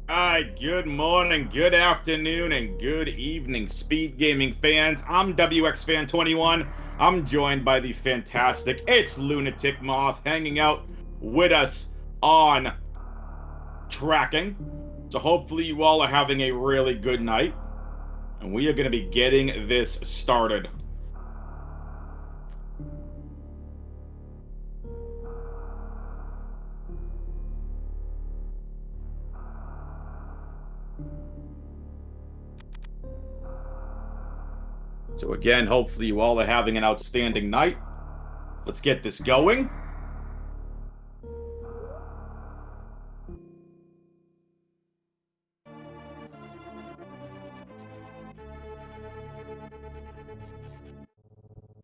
Hi, good morning, good afternoon, and good evening, Speed Gaming fans. I'm WXFan21. I'm joined by the fantastic It's Lunatic Moth hanging out with us on tracking. So hopefully you all are having a really good night. And we are going to be getting this started. So again, hopefully you all are having an outstanding night. Let's get this going.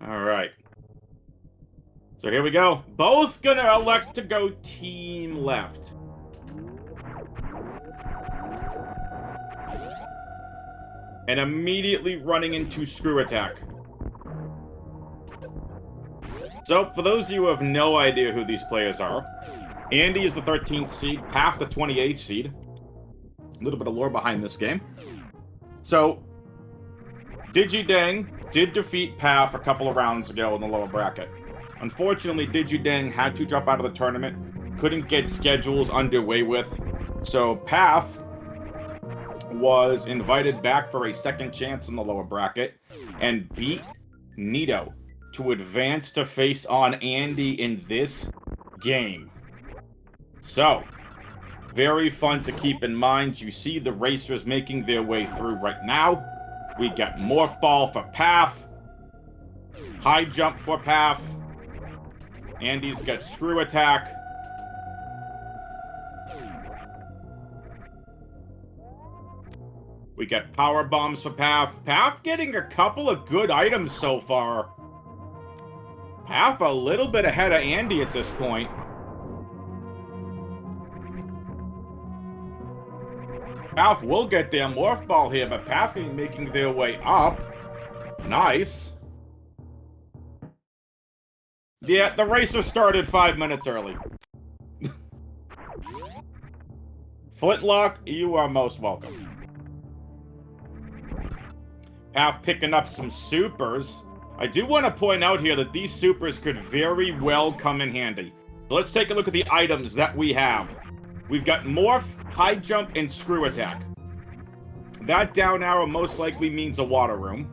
All right. So here we go. Both gonna elect to go team left. And immediately running into screw attack. So, for those of you who have no idea who these players are, Andy is the 13th seed, Path the 28th seed. A little bit of lore behind this game. So, Digidang did defeat Path a couple of rounds ago in the lower bracket. Unfortunately, Digidang had to drop out of the tournament, couldn't get schedules underway with, so Path was invited back for a second chance in the lower bracket and beat Nito to advance to face on Andy in this game. So, very fun to keep in mind. You see the racers making their way through right now. We got Morph Ball for Path, High Jump for Path, Andy's got Screw Attack. We got Power Bombs for Path. Path getting a couple of good items so far. Path a little bit ahead of Andy at this point. Path will get their Morph Ball here, but Path is making their way up. Nice. Yeah, the racer started 5 minutes early. Flintlock, you are most welcome. Path picking up some supers. I do want to point out here that these supers could very well come in handy. So let's take a look at the items that we have. We've got Morph, High Jump, and Screw Attack. That down arrow most likely means a water room.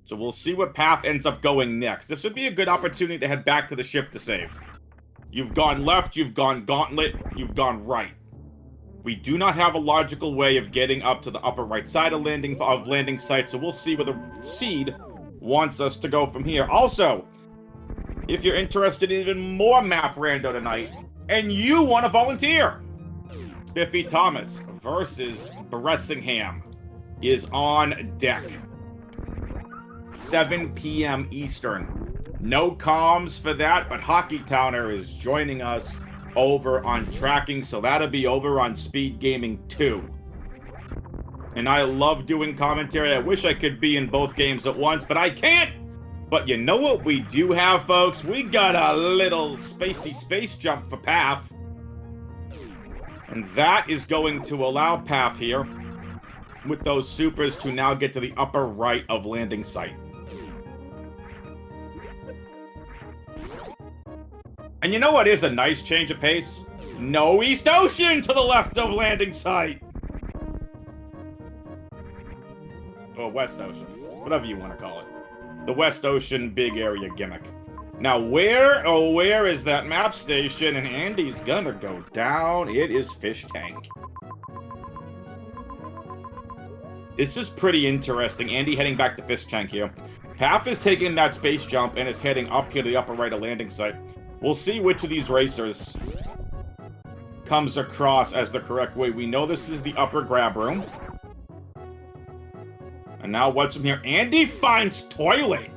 So we'll see what path ends up going next. This would be a good opportunity to head back to the ship to save. You've gone left, you've gone gauntlet, you've gone right. We do not have a logical way of getting up to the upper right side of landing site, so we'll see where the seed wants us to go from here. Also, if you're interested in even more map rando tonight, and you want to volunteer, Spiffy Thomas versus Bressingham is on deck. 7 p.m. Eastern. No comms for that, but Hockey Towner is joining us over on tracking, so that'll be over on Speed Gaming 2. And I love doing commentary. I wish I could be in both games at once, but I can't! But you know what we do have, folks? We got a little spacey space jump for Path. And that is going to allow Path here, with those supers, to now get to the upper right of landing site. And you know what is a nice change of pace? No East Ocean to the left of landing site! Or West Ocean. Whatever you want to call it. The West Ocean big area gimmick. Now, where is that map station? And Andy's gonna go down. It is Fish Tank. This is pretty interesting. Andy heading back to Fish Tank here. Path is taking that space jump and is heading up here to the upper right of landing site. We'll see which of these racers comes across as the correct way. We know this is the upper grab room. And now what's from here? Andy finds toilet.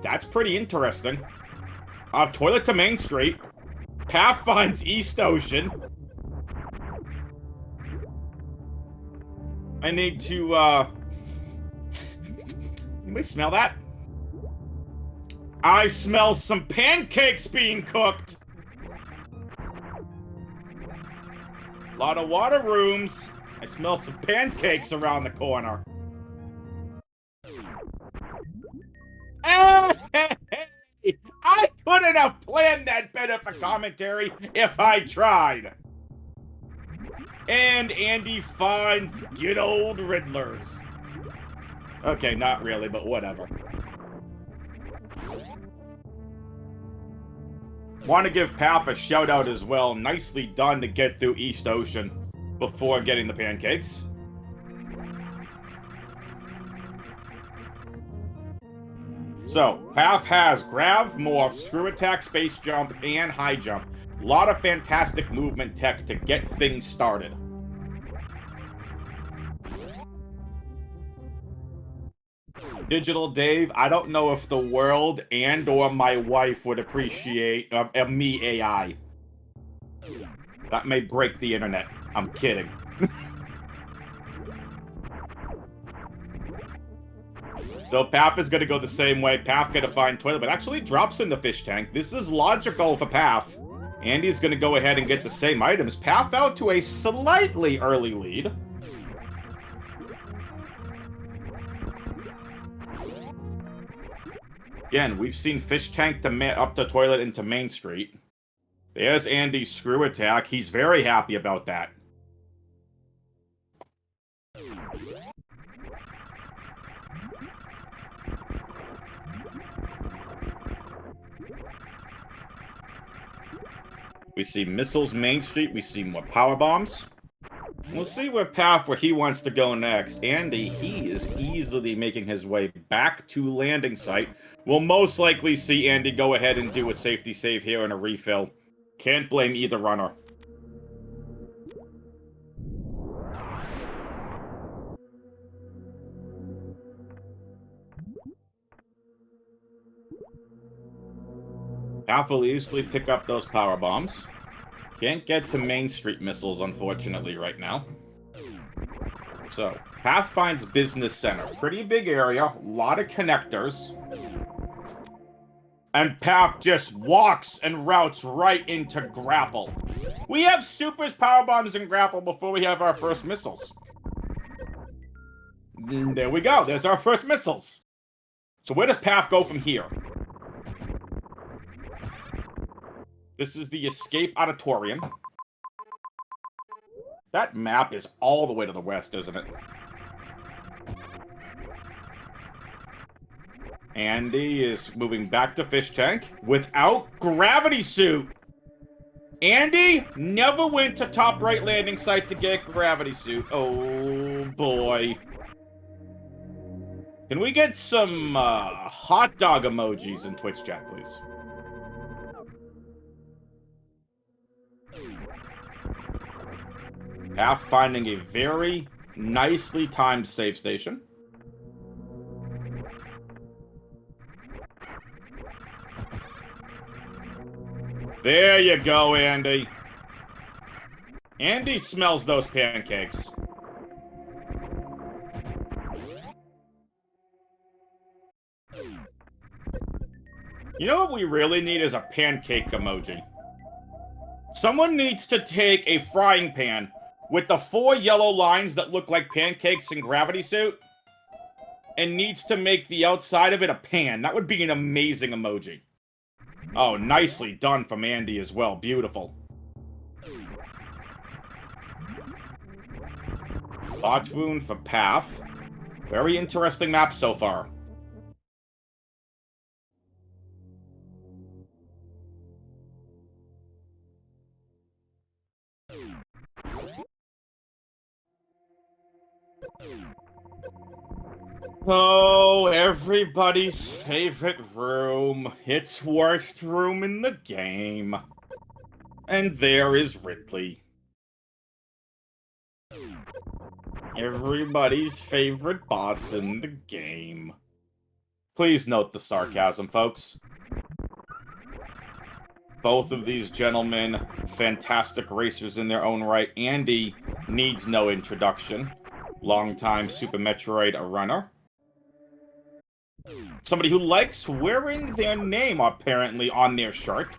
That's pretty interesting. Toilet to Main Street. Path finds East Ocean. I need to, anybody smell that? I smell some pancakes being cooked! A lot of water rooms. I smell some pancakes around the corner. Hey! I couldn't have planned that better for commentary if I tried. And Andy finds good old Riddlers. Okay, not really, but whatever. Want to give Path a shout out as well. Nicely done to get through East Ocean before getting the pancakes. So, Path has Grav, Morph, Screw Attack, Space Jump, and High Jump. A lot of fantastic movement tech to get things started. Digital Dave, I don't know if the world and or my wife would appreciate me AI. That may break the internet. I'm kidding. So Path is going to go the same way. Path going to find Toilet, but actually drops in the fish tank. This is logical for Path. Andy's going to go ahead and get the same items. Path out to a slightly early lead. Again, we've seen fish tank to up to Toilet into Main Street. There's Andy's Screw Attack. He's very happy about that. We see missiles Main Street. We see more power bombs. We'll see where he wants to go next. Andy, he is easily making his way back to landing site. We'll most likely see Andy go ahead and do a safety save here and a refill. Can't blame either runner. Path will easily pick up those power bombs. Can't get to Main Street missiles, unfortunately, right now. So, Path finds Business Center. Pretty big area, a lot of connectors. And Path just walks and routes right into Grapple. We have Supers, power bombs, and Grapple before we have our first missiles. There we go, there's our first missiles. So where does Path go from here? This is the Escape Auditorium. That map is all the way to the west, isn't it? Andy is moving back to Fish Tank without Gravity Suit. Andy never went to top right landing site to get Gravity Suit. Oh, boy. Can we get some hot dog emojis in Twitch chat, please? Path finding a very nicely timed save station. There you go, Andy. Andy smells those pancakes. You know what we really need is a pancake emoji. Someone needs to take a frying pan with the 4 yellow lines that look like pancakes in Gravity Suit and needs to make the outside of it a pan. That would be an amazing emoji. Oh, nicely done from Andy as well. Beautiful. Bot wound for Path. Very interesting map so far. Oh, everybody's favorite room. It's worst room in the game. And there is Ridley. Everybody's favorite boss in the game. Please note the sarcasm, folks. Both of these gentlemen, fantastic racers in their own right. Andy needs no introduction. Longtime Super Metroid runner. Somebody who likes wearing their name, apparently, on their shirt.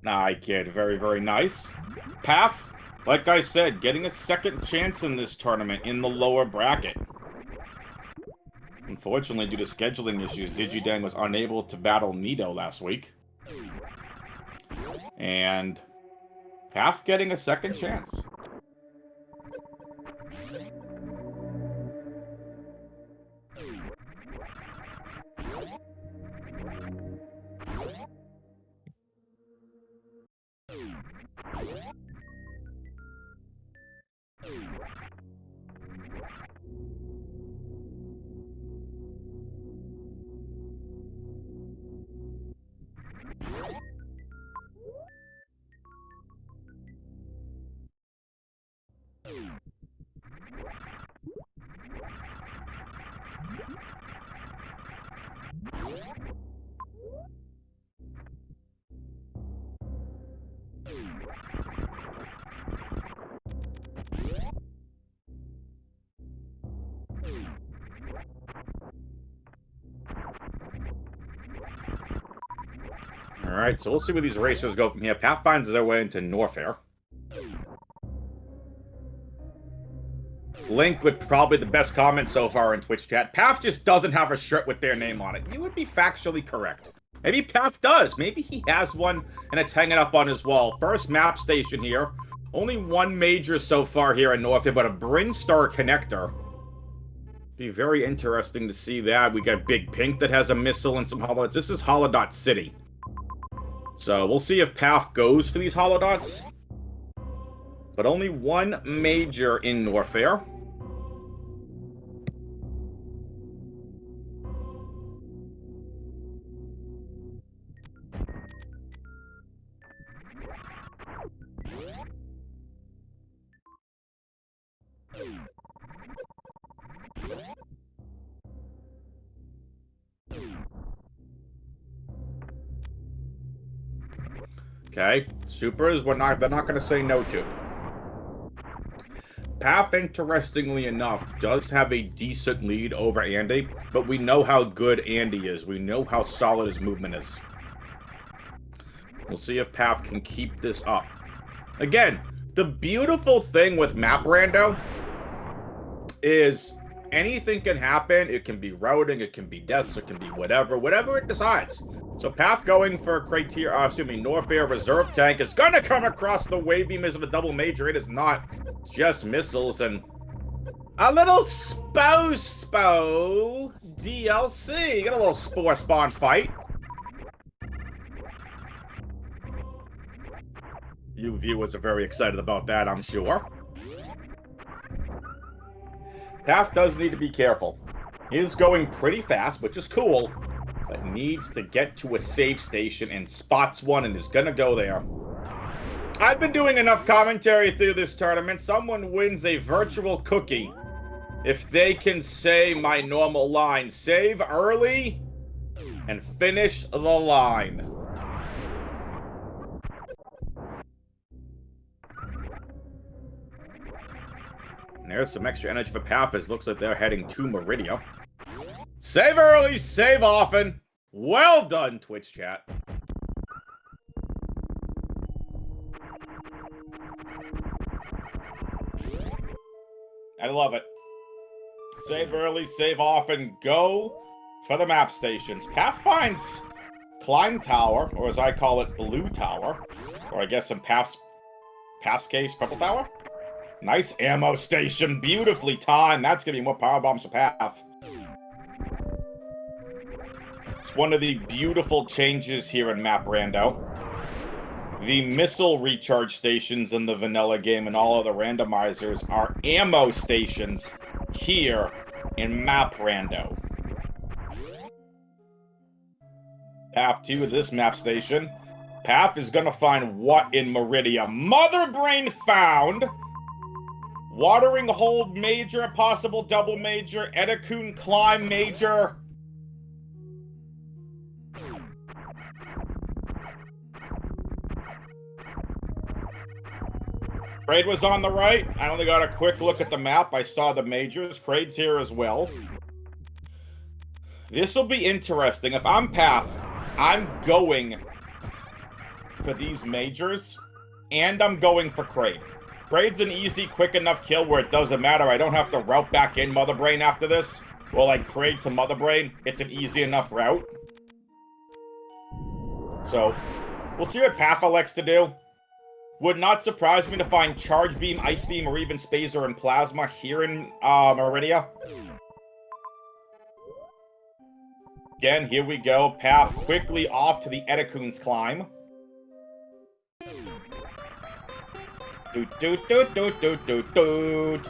I kid. Very, very nice. Paf, like I said, getting a second chance in this tournament in the lower bracket. Unfortunately, due to scheduling issues, Digidang was unable to battle Nido last week. And Paf getting a second chance. Alright, so we'll see where these racers go from here. Paf finds their way into Norfair. Link with probably the best comment so far in Twitch chat. Paf just doesn't have a shirt with their name on it. You would be factually correct. Maybe Paf does. Maybe he has one and it's hanging up on his wall. First map station here. Only one major so far here in Norfair, but a Brinstar connector. Be very interesting to see that. We got Big Pink that has a missile and some holodots. This is Holodot City. So we'll see if Paf goes for these holodots. But only one major in Norfair. Okay, supers, they're not going to say no to. Paf, interestingly enough, does have a decent lead over Andy, but we know how good Andy is. We know how solid his movement is. We'll see if Paf can keep this up. Again, the beautiful thing with Map Rando is anything can happen. It can be routing, it can be deaths, it can be whatever it decides. So Paf going for Norfair reserve tank is gonna come across the wave beam as a double major. It is not. It's just missiles and a little Spo DLC. Got a little Spore Spawn fight. You viewers are very excited about that, I'm sure. Paf does need to be careful. He is going pretty fast, which is cool, but needs to get to a save station and spots one and is gonna go there. I've been doing enough commentary through this tournament. Someone wins a virtual cookie if they can say my normal line. Save early and finish the line. And there's some extra energy for Paf as looks like they're heading to Meridia. Save early, save often. Well done, Twitch chat. I love it. Save early, save often. Go for the map stations. Paf finds Climb Tower, or as I call it, Blue Tower. Or I guess in Paf's case, Purple Tower. Nice ammo station. Beautifully timed. That's going to be more power bombs for Paf. It's one of the beautiful changes here in Map Rando. The missile recharge stations in the vanilla game and all of the randomizers are ammo stations here in Map Rando. Paf 2 of this map station. Paf is going to find what in Meridia? Mother Brain found. Watering Hold major, possible double major, Edakun Climb major. Kraid was on the right. I only got a quick look at the map. I saw the majors. Kraid's here as well. This will be interesting. If I'm Paf, I'm going for these majors, and I'm going for Kraid. Kraid's an easy, quick enough kill where it doesn't matter. I don't have to route back in Mother Brain after this. Or like Kraid to Mother Brain. It's an easy enough route. So, we'll see what Path elects to do. Would not surprise me to find Charge Beam, Ice Beam, or even Spazer and Plasma here in Meridia. Again, here we go. Path quickly off to the Edacoon's climb. Doot, doot, doot, doot, doot, doot, doot.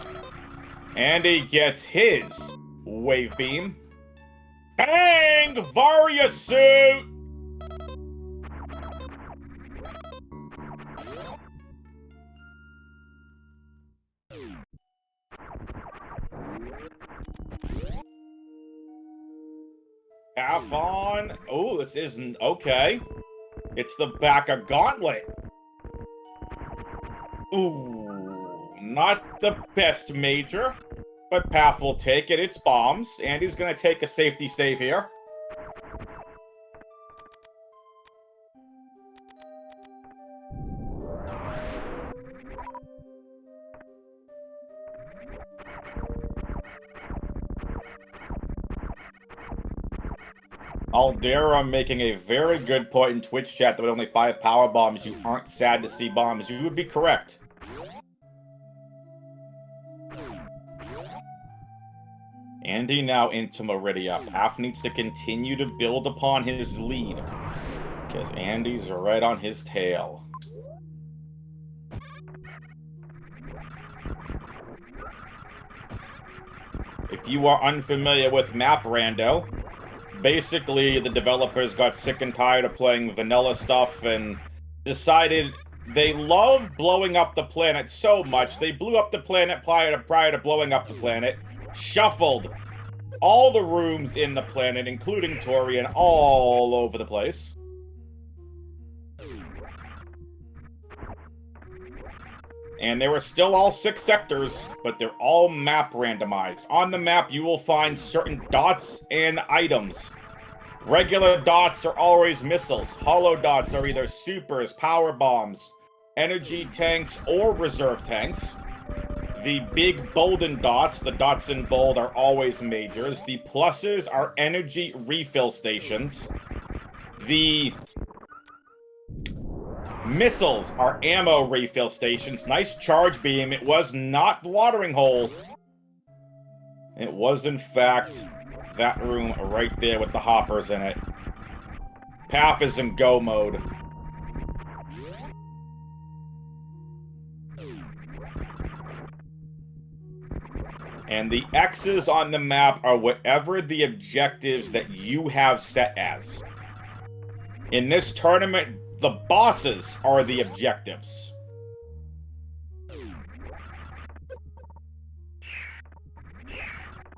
And he gets his Wave Beam. Bang! Varia Suit! Have on. Oh, this isn't okay. It's the back of Gauntlet. Ooh, not the best major, but Path will take it. It's bombs, and he's going to take a safety save here. Aldera making a very good point in Twitch chat that with only 5 power bombs, you aren't sad to see bombs. You would be correct. Andy now into Meridia. Path needs to continue to build upon his lead, because Andy's right on his tail. If you are unfamiliar with Map Rando, basically the developers got sick and tired of playing vanilla stuff and decided they love blowing up the planet so much, they blew up the planet prior to blowing up the planet, shuffled all the rooms in the planet, including Torian, all over the place. And there were still all 6 sectors, but they're all map randomized. On the map, you will find certain dots and items. Regular dots are always missiles. Hollow dots are either supers, power bombs, energy tanks, or reserve tanks. The big bolden dots, the dots in bold, are always majors. The pluses are energy refill stations. The missiles are ammo refill stations. Nice charge beam. It was not watering hole. It was, in fact, that room right there with the hoppers in it. Path is in go mode. And the X's on the map are whatever the objectives that you have set as. In this tournament, the bosses are the objectives.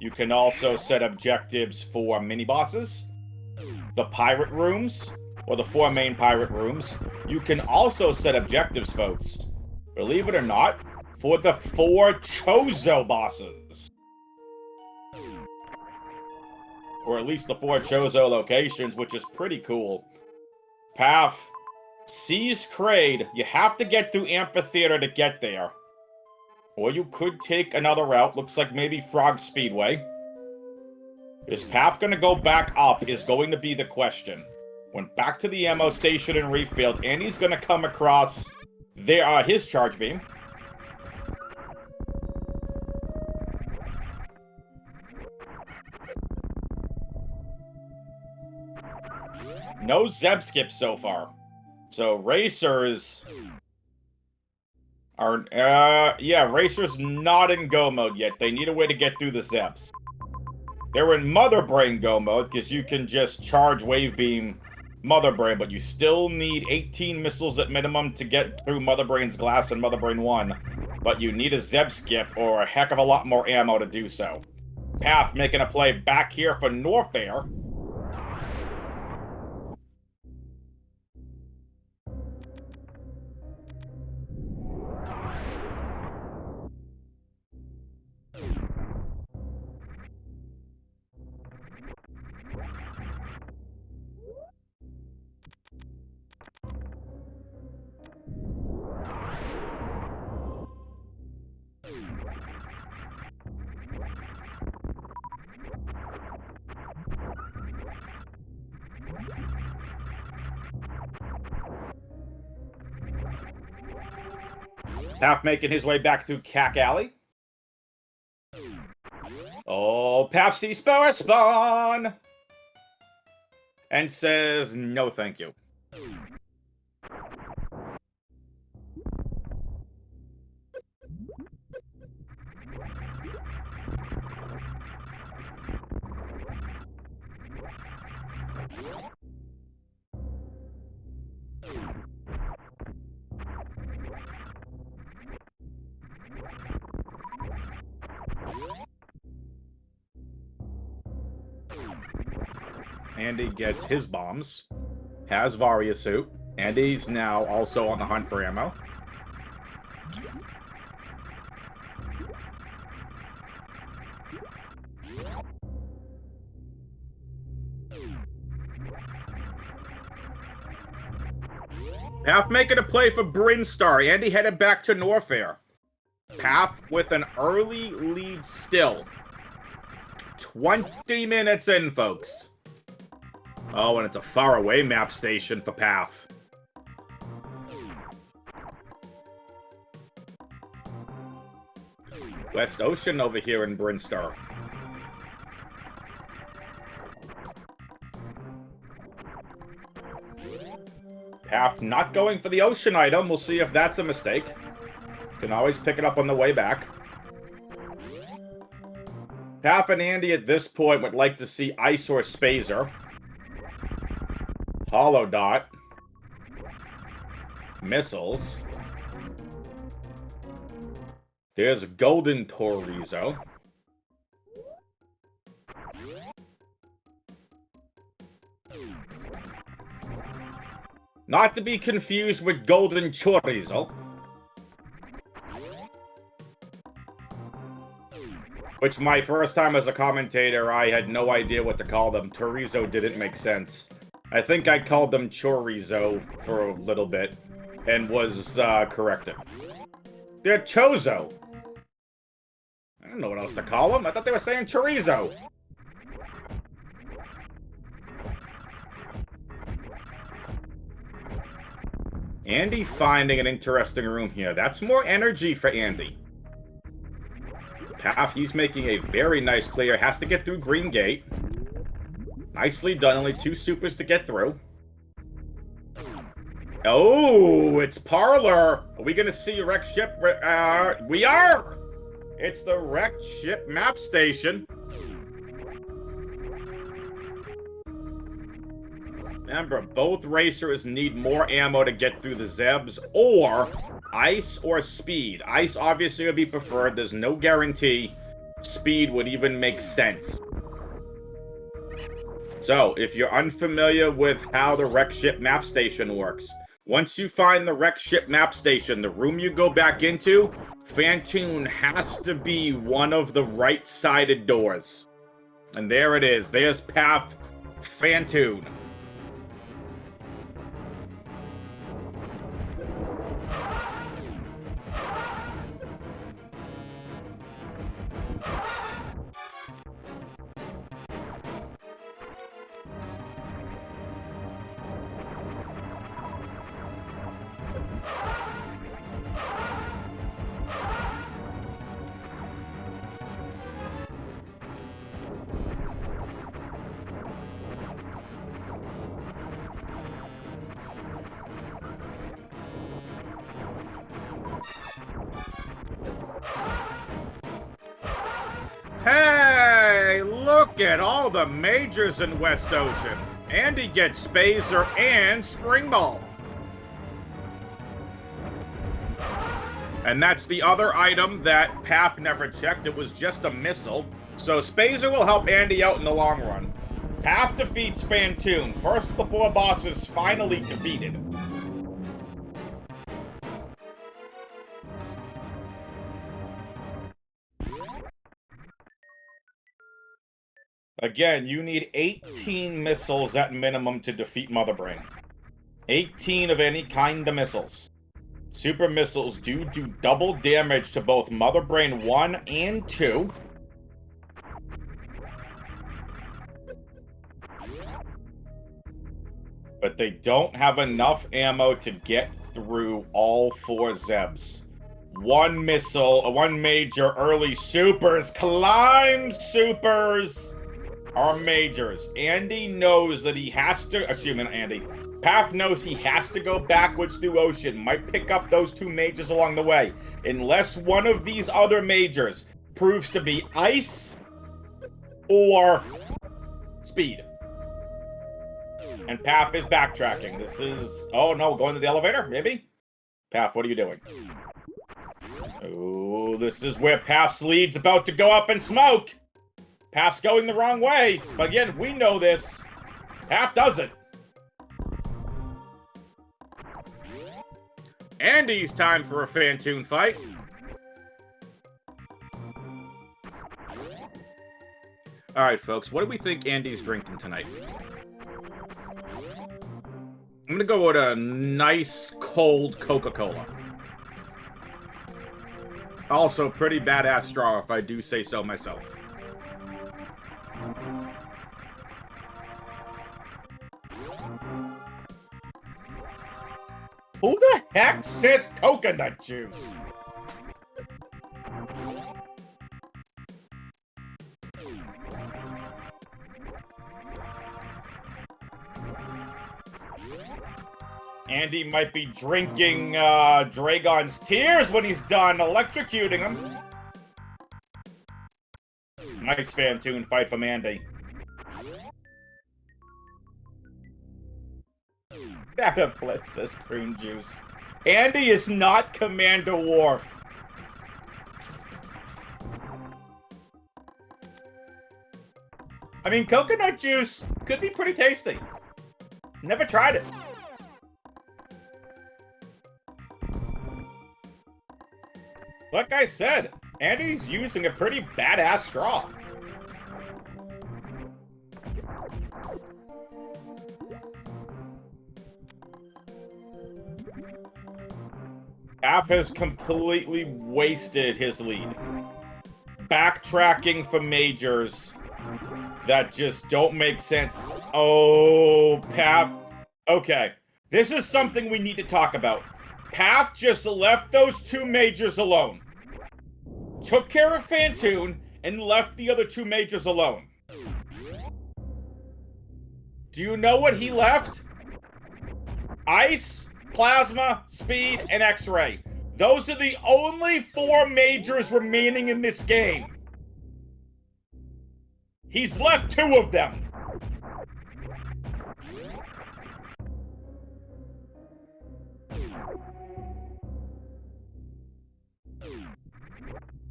You can also set objectives for mini-bosses, the pirate rooms, or the 4 main pirate rooms. You can also set objectives, folks, believe it or not, for the 4 Chozo bosses. Or at least the 4 Chozo locations, which is pretty cool. Path sees Kraid. You have to get through Amphitheater to get there. Or you could take another route. Looks like maybe Frog Speedway. Is Path going to go back up is going to be the question. Went back to the ammo station and refilled, and he's going to come across there, his charge beam. No Zeb skips so far. So racers are, yeah, racers not in go mode yet. They need a way to get through the Zebs. They're in Mother Brain go mode because you can just charge Wave Beam Mother Brain, but you still need 18 missiles at minimum to get through Mother Brain's glass and Mother Brain 1. But you need a Zeb skip or a heck of a lot more ammo to do so. Path making a play back here for Norfair. Path making his way back through Cack Alley. Oh, Path sees Spore spawn! And says, no thank you. Andy gets his bombs, has Varia suit, and he's now also on the hunt for ammo. Path making a play for Brinstar. Andy headed back to Norfair. Path with an early lead still. 20 minutes in, folks. Oh, and it's a faraway map station for Path. West Ocean over here in Brinstar. Path not going for the ocean item. We'll see if that's a mistake. Can always pick it up on the way back. Path and Andy at this point would like to see Ice or Spazer. Hollow Dot. Missiles. There's Golden Torizo. Not to be confused with Golden Chorizo. Which, my first time as a commentator, I had no idea what to call them. Torizo didn't make sense. I think I called them Chorizo for a little bit, and was corrected. They're Chozo. I don't know what else to call them. I thought they were saying Chorizo. Andy finding an interesting room here. That's more energy for Andy. Path, he's making a very nice player. Has to get through Green Gate. Nicely done. Only 2 supers to get through. Oh, it's Parlor. Are we going to see a wrecked ship? We are! It's the wrecked ship map station. Remember, both racers need more ammo to get through the Zebs, or Ice or Speed. Ice obviously would be preferred. There's no guarantee Speed would even make sense. So, if you're unfamiliar with how the wrecked ship map station works, once you find the wrecked ship map station, the room you go back into, Fantoon has to be one of the right-sided doors. And there it is. There's Path Fantoon. Hey, look at all the majors in West Ocean. Andy gets Spazer and Spring Ball. And that's the other item that Path never checked. It was just a missile. So Spazer will help Andy out in the long run. Path defeats Fantoon. First of the 4 bosses finally defeated. Again, you need 18 missiles at minimum to defeat Mother Brain. 18 of any kind of missiles. Super missiles do double damage to both Mother Brain 1 and 2. But they don't have enough ammo to get through all 4 Zebs. One missile, one major early supers. Climb supers are majors. Andy knows that he has to, assuming Andy, Path knows he has to go backwards through ocean. Might pick up those two majors along the way. Unless one of these other majors proves to be ice or speed. And Path is backtracking. This is... Oh, no, going to the elevator, maybe? Path, what are you doing? Oh, this is where Path's lead's about to go up in smoke. Path's going the wrong way. But again, we know this. Path doesn't. Andy's time for a Fantoon fight. Alright, folks, what do we think Andy's drinking tonight? I'm gonna go with a nice, cold Coca-Cola. Also, pretty badass straw, if I do say so myself. Who the heck says coconut juice? Andy might be drinking Dragon's tears when he's done electrocuting him. Nice Fantoon fight from Andy. Data Blitz says prune juice. Andy is not Commander Worf. I mean, coconut juice could be pretty tasty. Never tried it. Like I said, Andy's using a pretty badass straw. App has completely wasted his lead. Backtracking for majors that just don't make sense. Oh, Pap. Okay, this is something we need to talk about. Path just left those two majors alone. Took care of Fantoon and left the other two majors alone. Do you know what he left? Ice, Plasma, Speed, and X-Ray. Those are the only 4 majors remaining in this game. He's left 2 of them.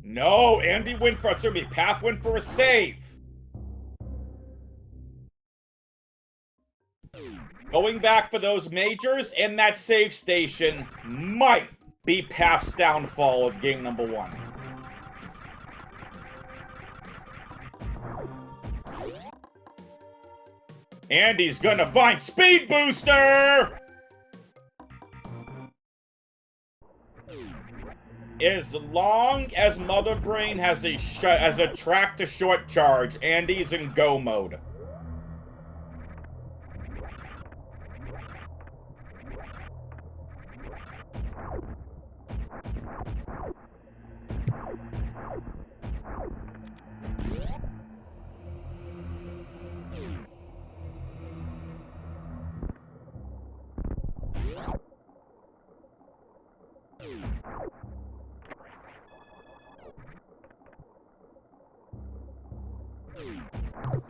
No, Andy went for a Path went for a save. Going back for those majors and that save station might be Path's downfall of game number 1. Andy's gonna find Speed Booster! As long as Mother Brain has a track to short charge, Andy's in go mode.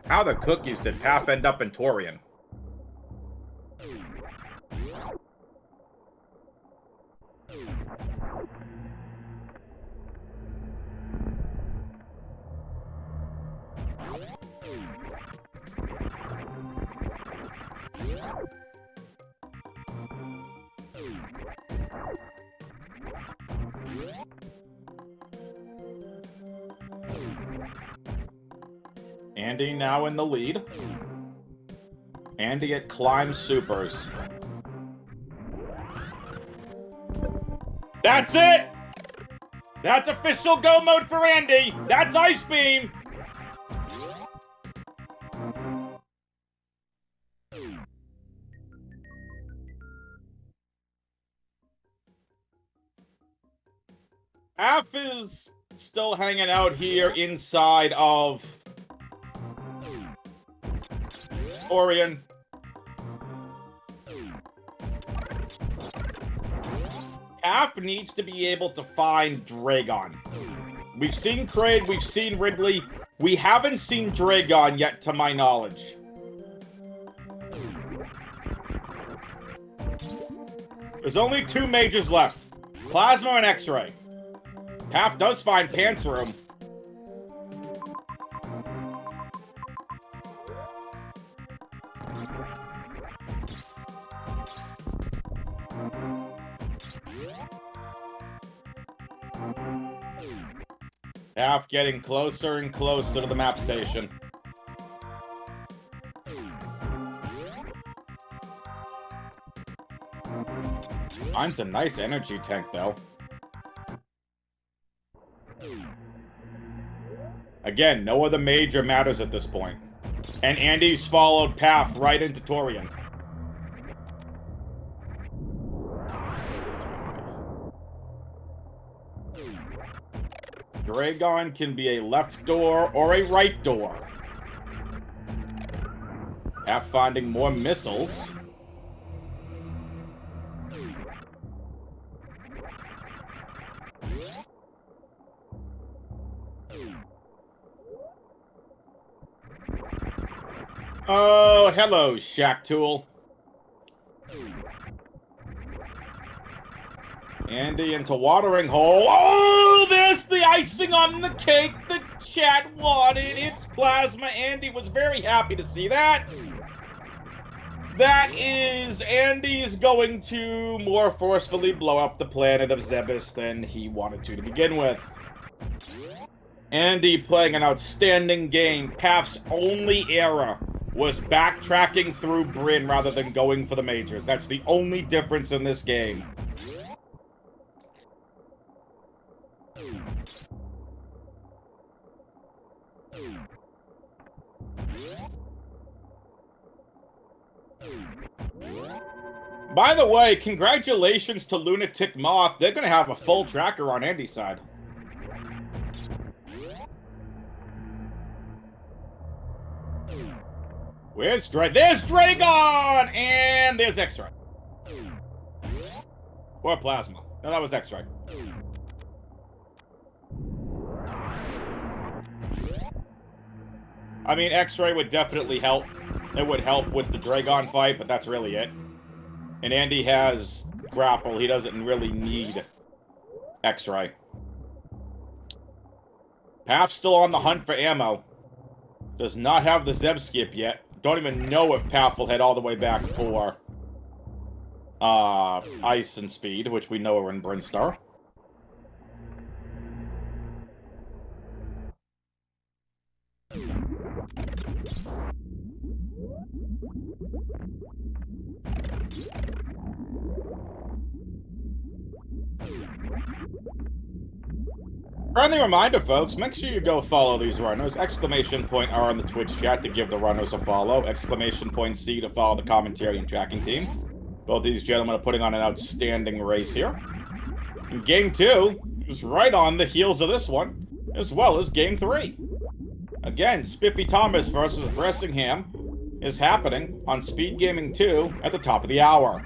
How the cookies did Path end up in Torian? Andy now in the lead. Andy at Climb Supers. That's it! That's official go mode for Andy! That's Ice Beam! Af is still hanging out here inside of Orion. Af needs to be able to find Dragon. We've seen Kraid, we've seen Ridley. We haven't seen Dragon yet, to my knowledge. There's only 2 mages left. Plasma and X-Ray. Path does find Pants Room. Path getting closer and closer to the map station. Mine's a nice energy tank, though. Again, no other major matters at this point. And Andy's followed Path right into Torian. Dragon can be a left door or a right door. Path finding more missiles. Oh, hello, Shack Tool. Andy into watering hole. Oh, there's the icing on the cake the chat wanted. It's Plasma. Andy was very happy to see that. That is, Andy's going to more forcefully blow up the planet of Zebes than he wanted to begin with. Andy playing an outstanding game. Path's only error was backtracking through Bryn rather than going for the majors. That's the only difference in this game. By the way, congratulations to Lunatic Moth. They're going to have a full tracker on Andy's side. Where's There's Dragon! And there's X-Ray. Or Plasma. No, that was X-Ray. I mean, X-Ray would definitely help. It would help with the Dragon fight, but that's really it. And Andy has grapple. He doesn't really need X-Ray. Path's still on the hunt for ammo. Does not have the Zeb skip yet. Don't even know if Path will head all the way back for Ice and Speed, which we know are in Brinstar. Friendly reminder, folks, make sure you go follow these runners. Exclamation point R on the Twitch chat to give the runners a follow. Exclamation point C to follow the commentary and tracking team. Both these gentlemen are putting on an outstanding race here. And Game 2 is right on the heels of this one, as well as Game 3. Again, Spiffy Thomas versus Bressingham is happening on Speedgaming 2 at the top of the hour.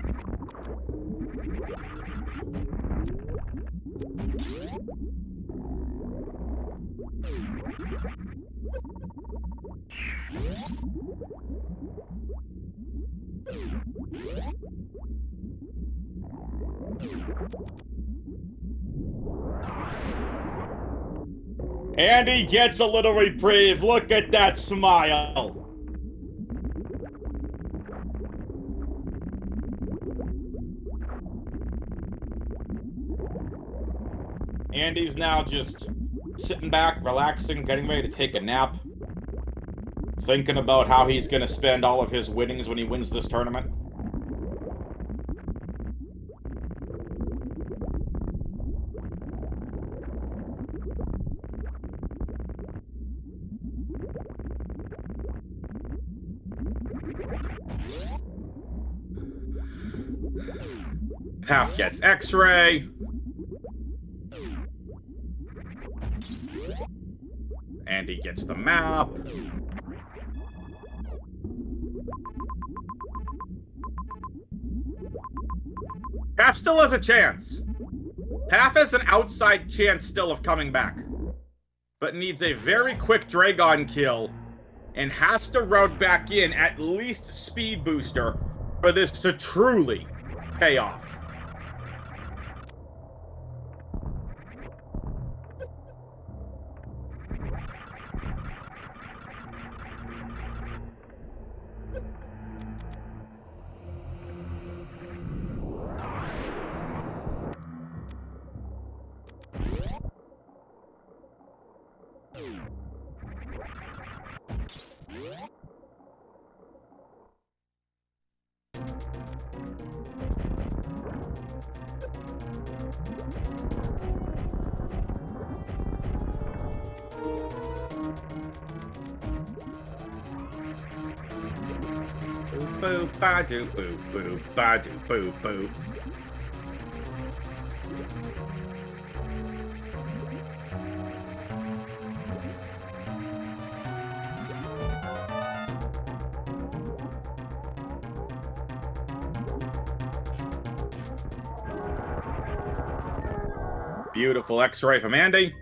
Andy gets a little reprieve. Look at that smile. Andy's now just sitting back, relaxing, getting ready to take a nap. Thinking about how he's going to spend all of his winnings when he wins this tournament. Path gets X-Ray. Andy gets the map. Path still has a chance. Path has an outside chance still of coming back, but needs a very quick Dragon kill and has to route back in at least speed booster for this to truly pay off. Boo ba doo boo boo ba doo boo boo. Beautiful X-ray from Andy.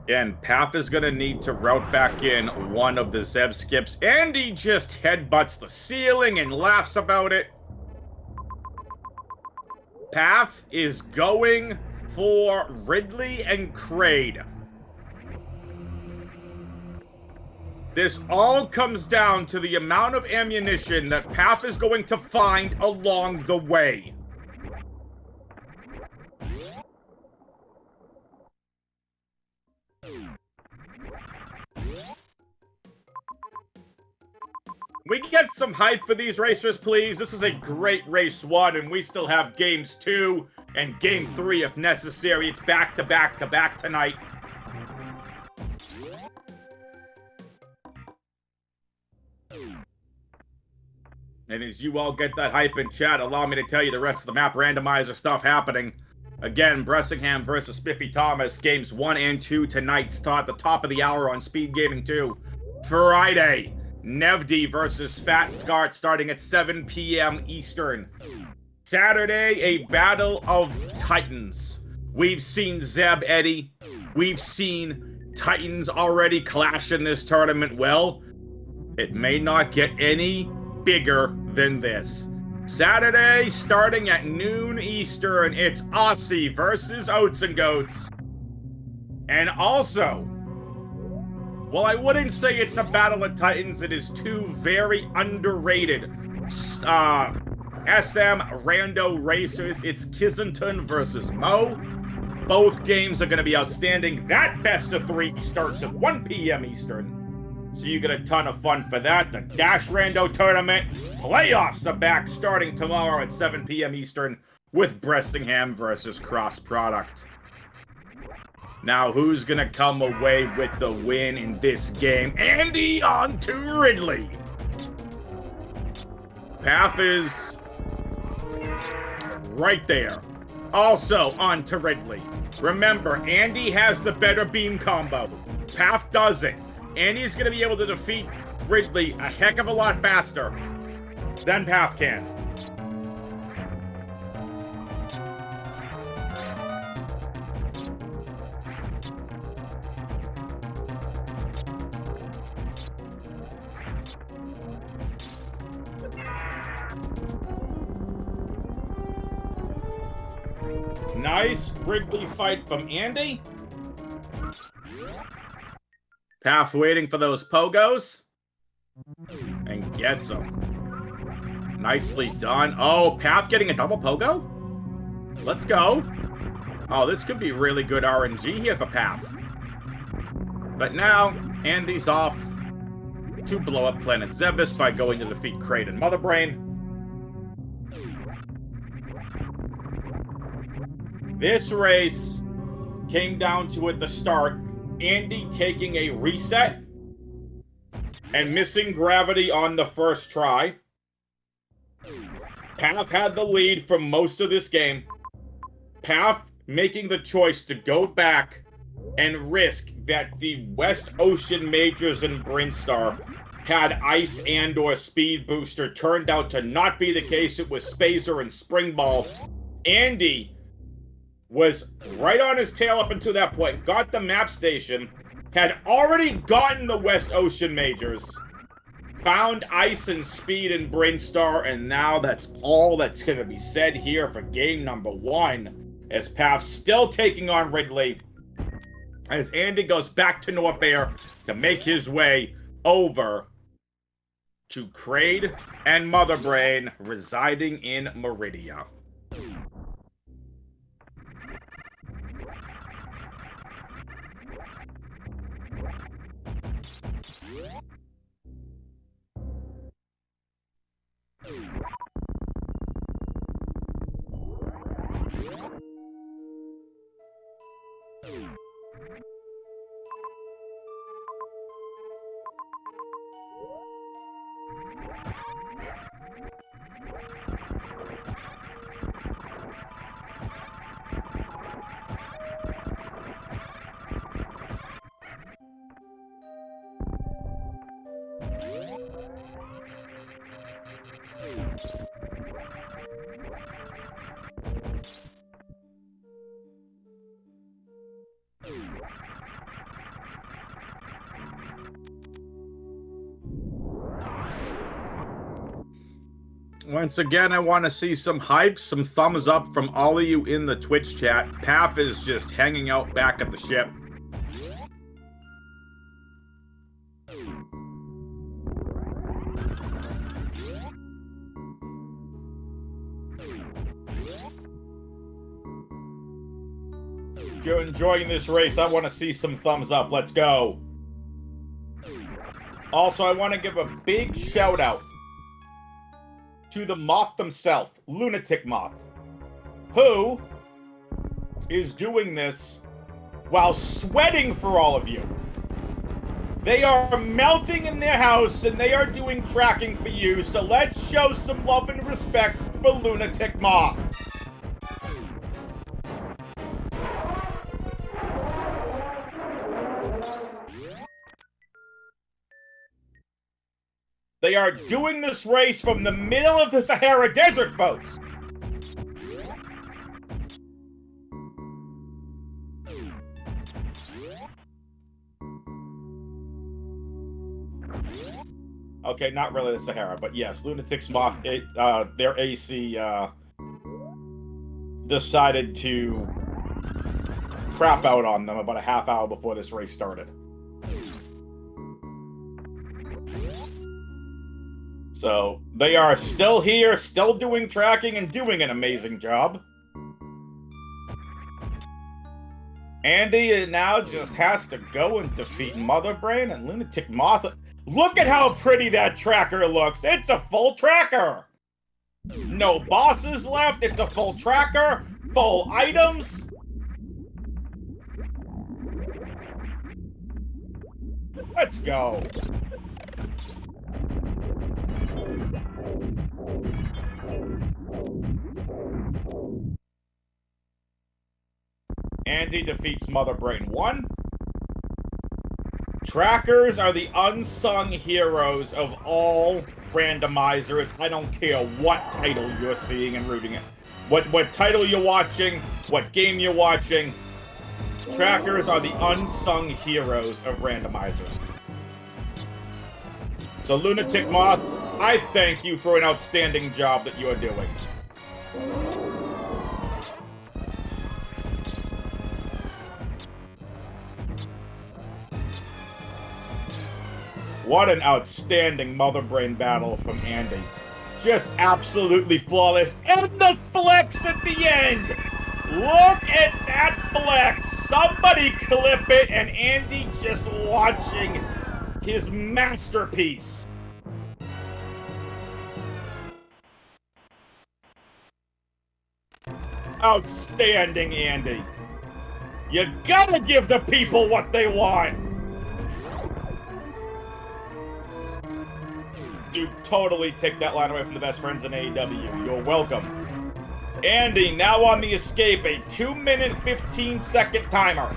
Again, Path is going to need to route back in one of the Zev skips. Andy just headbutts the ceiling and laughs about it. Path is going for Ridley and Kraid. This all comes down to the amount of ammunition that Path is going to find along the way. We can get some hype for these racers, please. This is a great race 1, and we still have games 2 and game 3 if necessary. It's back to back to back tonight. And as you all get that hype in chat, allow me to tell you the rest of the map randomizer stuff happening. Again, Bressingham versus Spiffy Thomas, games 1 and 2 tonight. Start at the top of the hour on Speedgaming 2. Friday, Nevdi versus Fat Scart starting at 7 p.m. Eastern. Saturday, a battle of titans. We've seen Zeb Eddie. We've seen titans already clash in this tournament. Well, it may not get any bigger than this. Saturday, starting at noon Eastern, it's Aussie versus Oats and Goats. And also, well, I wouldn't say it's a battle of titans. It is two very underrated SM rando racers. It's Kissington versus Mo. Both games are going to be outstanding. That best of 3 starts at 1 p.m. Eastern. So you get a ton of fun for that. The Dash Rando Tournament playoffs are back starting tomorrow at 7 p.m. Eastern with Bressingham versus Cross Product. Now, who's going to come away with the win in this game? Andy on to Ridley. Path is right there. Also on to Ridley. Remember, Andy has the better beam combo. Path doesn't. Andy's going to be able to defeat Ridley a heck of a lot faster than Path can. Nice Ridley fight from Andy. Path waiting for those pogos. And gets them. Nicely done. Oh, Path getting a double pogo? Let's go. Oh, this could be really good RNG here for Path. But now, Andy's off to blow up Planet Zebus by going to defeat Kraid and Motherbrain. This race came down to at the start, Andy taking a reset and missing gravity on the first try. Path had the lead for most of this game. Path making the choice to go back and risk that the West Ocean Majors and Brinstar had ice and or speed booster turned out to not be the case. It was Spazer and Springball. Andy was right on his tail up until that point, got the map station, had already gotten the West Ocean Majors, found ice and speed in Brinstar, and now that's all that's going to be said here for game number 1, as Path still taking on Ridley, as Andy goes back to North Air to make his way over to Kraid and Motherbrain residing in Meridia. Once again, I want to see some hype, some thumbs up from all of you in the Twitch chat. Path is just hanging out back at the ship. If you're enjoying this race, I want to see some thumbs up. Let's go. Also, I want to give a big shout out to the Moth himself, Lunatic Moth, who is doing this while sweating for all of you. They are melting in their house and they are doing tracking for you, so let's show some love and respect for Lunatic Moth. They are doing this race from the middle of the Sahara Desert, folks. Okay, not really the Sahara, but yes, Lunatic's Moth, their AC decided to crap out on them about a half hour before this race started. So, they are still here, still doing tracking, and doing an amazing job. Andy now just has to go and defeat Motherbrain and Lunatic Moth. Look at how pretty that tracker looks! It's a full tracker! No bosses left, it's a full tracker, full items. Let's go. Andy defeats Motherbrain 1. Trackers are the unsung heroes of all randomizers. I don't care what title you're seeing and rooting it. What title you're watching, what game you're watching. Trackers are the unsung heroes of randomizers. So Lunatic Moth, I thank you for an outstanding job that you are doing. What an outstanding Motherbrain battle from Andy. Just absolutely flawless. And the flex at the end! Look at that flex! Somebody clip it, and Andy just watching his masterpiece. Outstanding, Andy. You gotta give the people what they want! You totally take that line away from the best friends in AEW. You're welcome. Andy, now on the escape, a 2-minute, 15-second timer.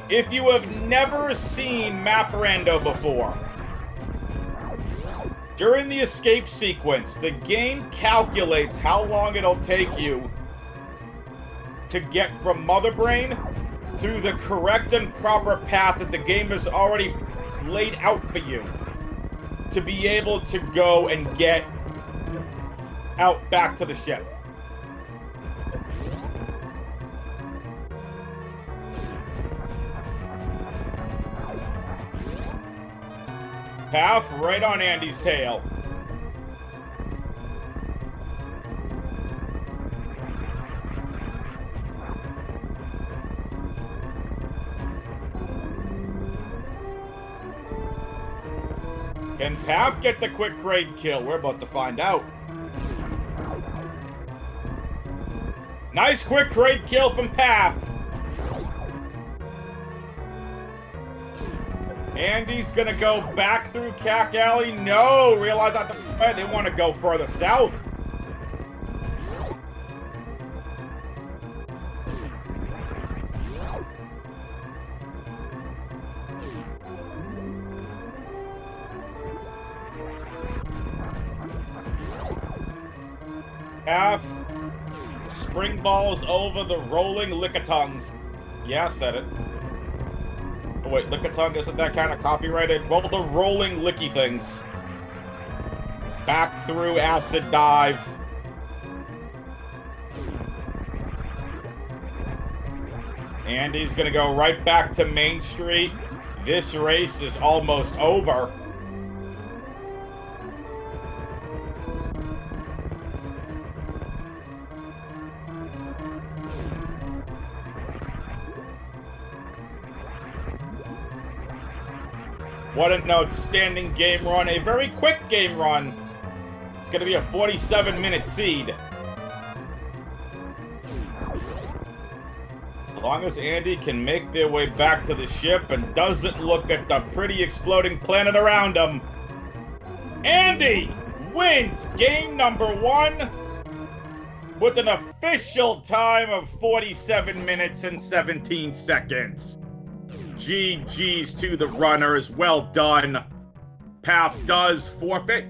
If you have never seen Map Rando before, during the escape sequence, the game calculates how long it'll take you to get from Mother Brain through the correct and proper path that the game has already laid out for you to be able to go and get out back to the ship. Path right on Andy's tail. Can Path get the quick grade kill? We're about to find out. Nice quick grade kill from Path. Andy's gonna go back through Cack Alley. No, realize they want to go further south. Half spring balls over the rolling lickitongues. Yeah, I said it. Oh, wait, lickitongue isn't that kind of copyrighted? Well, the rolling licky things. Back through acid dive. Andy's gonna go right back to Main Street. This race is almost over. What an outstanding game run. A very quick game run. It's going to be a 47-minute seed. As long as Andy can make their way back to the ship and doesn't look at the pretty exploding planet around him, Andy wins game number 1 with an official time of 47 minutes and 17 seconds. GG's to the runners. Well done. Path does forfeit.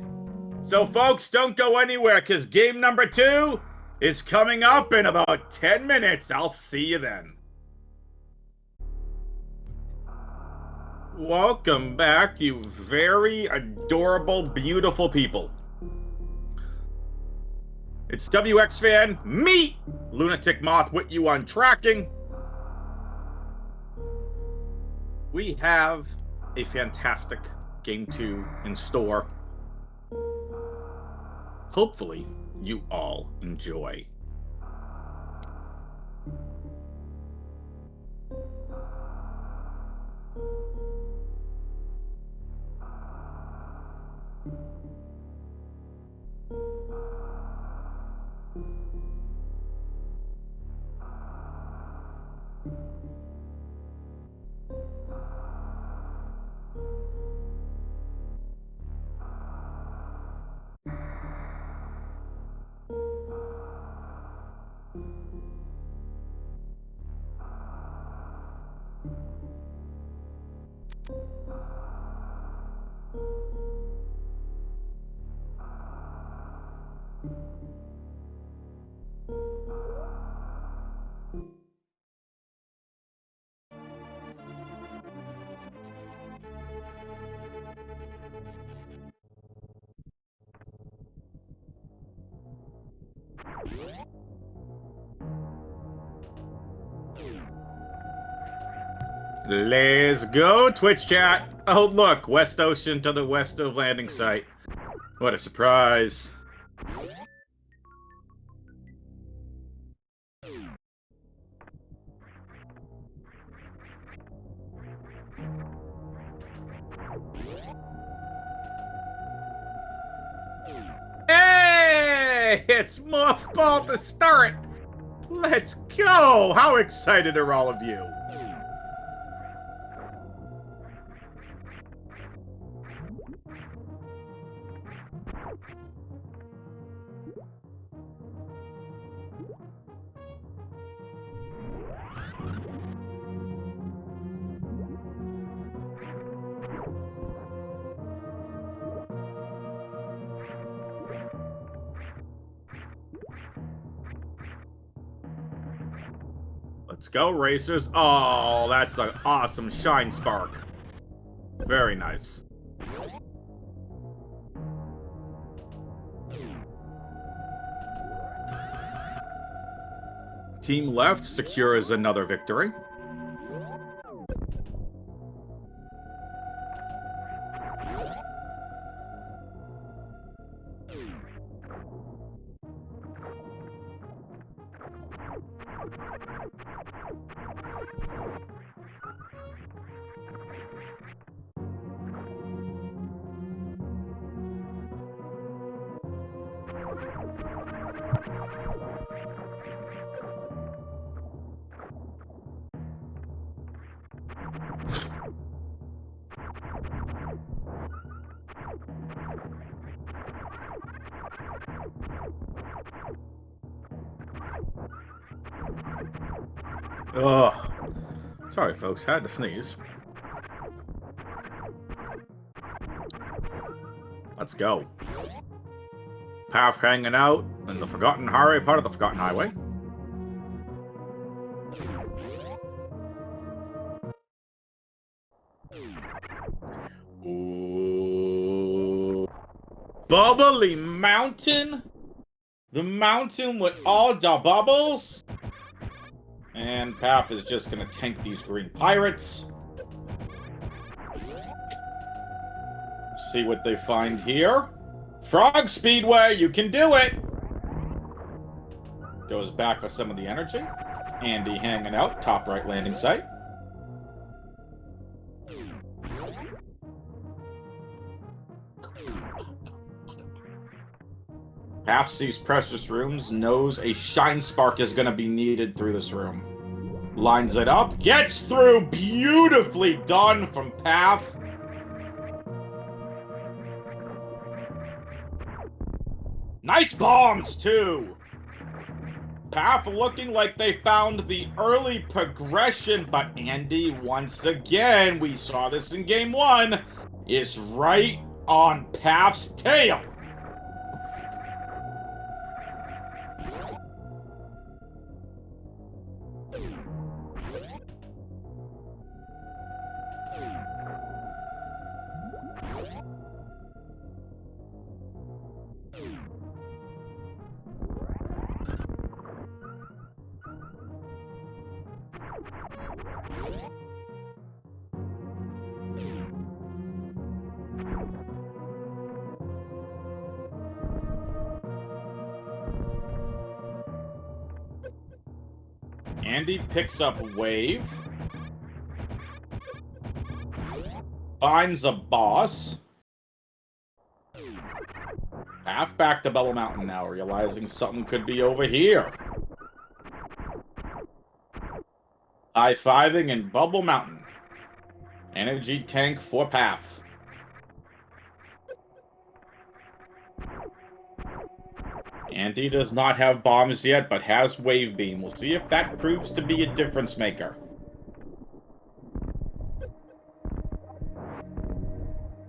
So, folks, don't go anywhere, because game number 2 is coming up in about 10 minutes. I'll see you then. Welcome back, you very adorable, beautiful people. It's WX Fan, me, Lunatic Moth, with you on tracking. We have a fantastic Game 2 in store. Hopefully, you all enjoy. Let's go, Twitch chat. Oh, look, West Ocean to the west of landing site. What a surprise. Hey, it's Mothball to start. Let's go! How excited are all of you? Let's go, racers. Oh, that's an awesome shine spark. Very nice. Team left secures another victory. Ugh. Sorry, folks. Had to sneeze. Let's go. Path hanging out in the Forgotten Highway, part of the Forgotten Highway. Ooh. Bubbly mountain? The mountain with all the bubbles? And Path is just gonna tank these green pirates. See what they find here. Frog Speedway, you can do it! Goes back for some of the energy. Andy hanging out, top right landing site. Path sees precious rooms, knows a shine spark is going to be needed through this room. Lines it up, gets through, beautifully done from Path. Nice bombs, too! Path looking like they found the early progression, but Andy, once again, we saw this in Game 1, is right on Path's tail. Andy picks up Wave. Finds a boss. Half back to Bubble Mountain now, realizing something could be over here. High-fiving in Bubble Mountain. Energy tank for Path. Andy does not have bombs yet, but has Wave Beam. We'll see if that proves to be a difference maker.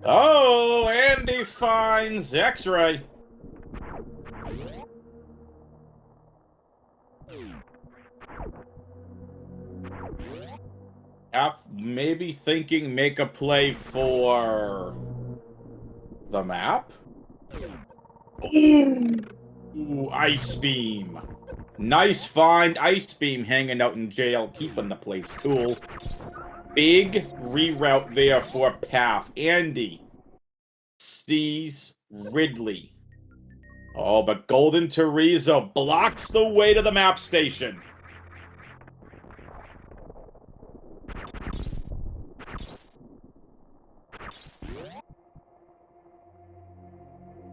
Oh, Andy finds X-Ray. Maybe thinking make a play for the map? Ooh, Ice Beam. Nice find. Ice Beam hanging out in jail, keeping the place cool. Big reroute there for Path. Andy sees Ridley. Oh, but Golden Teresa blocks the way to the map station.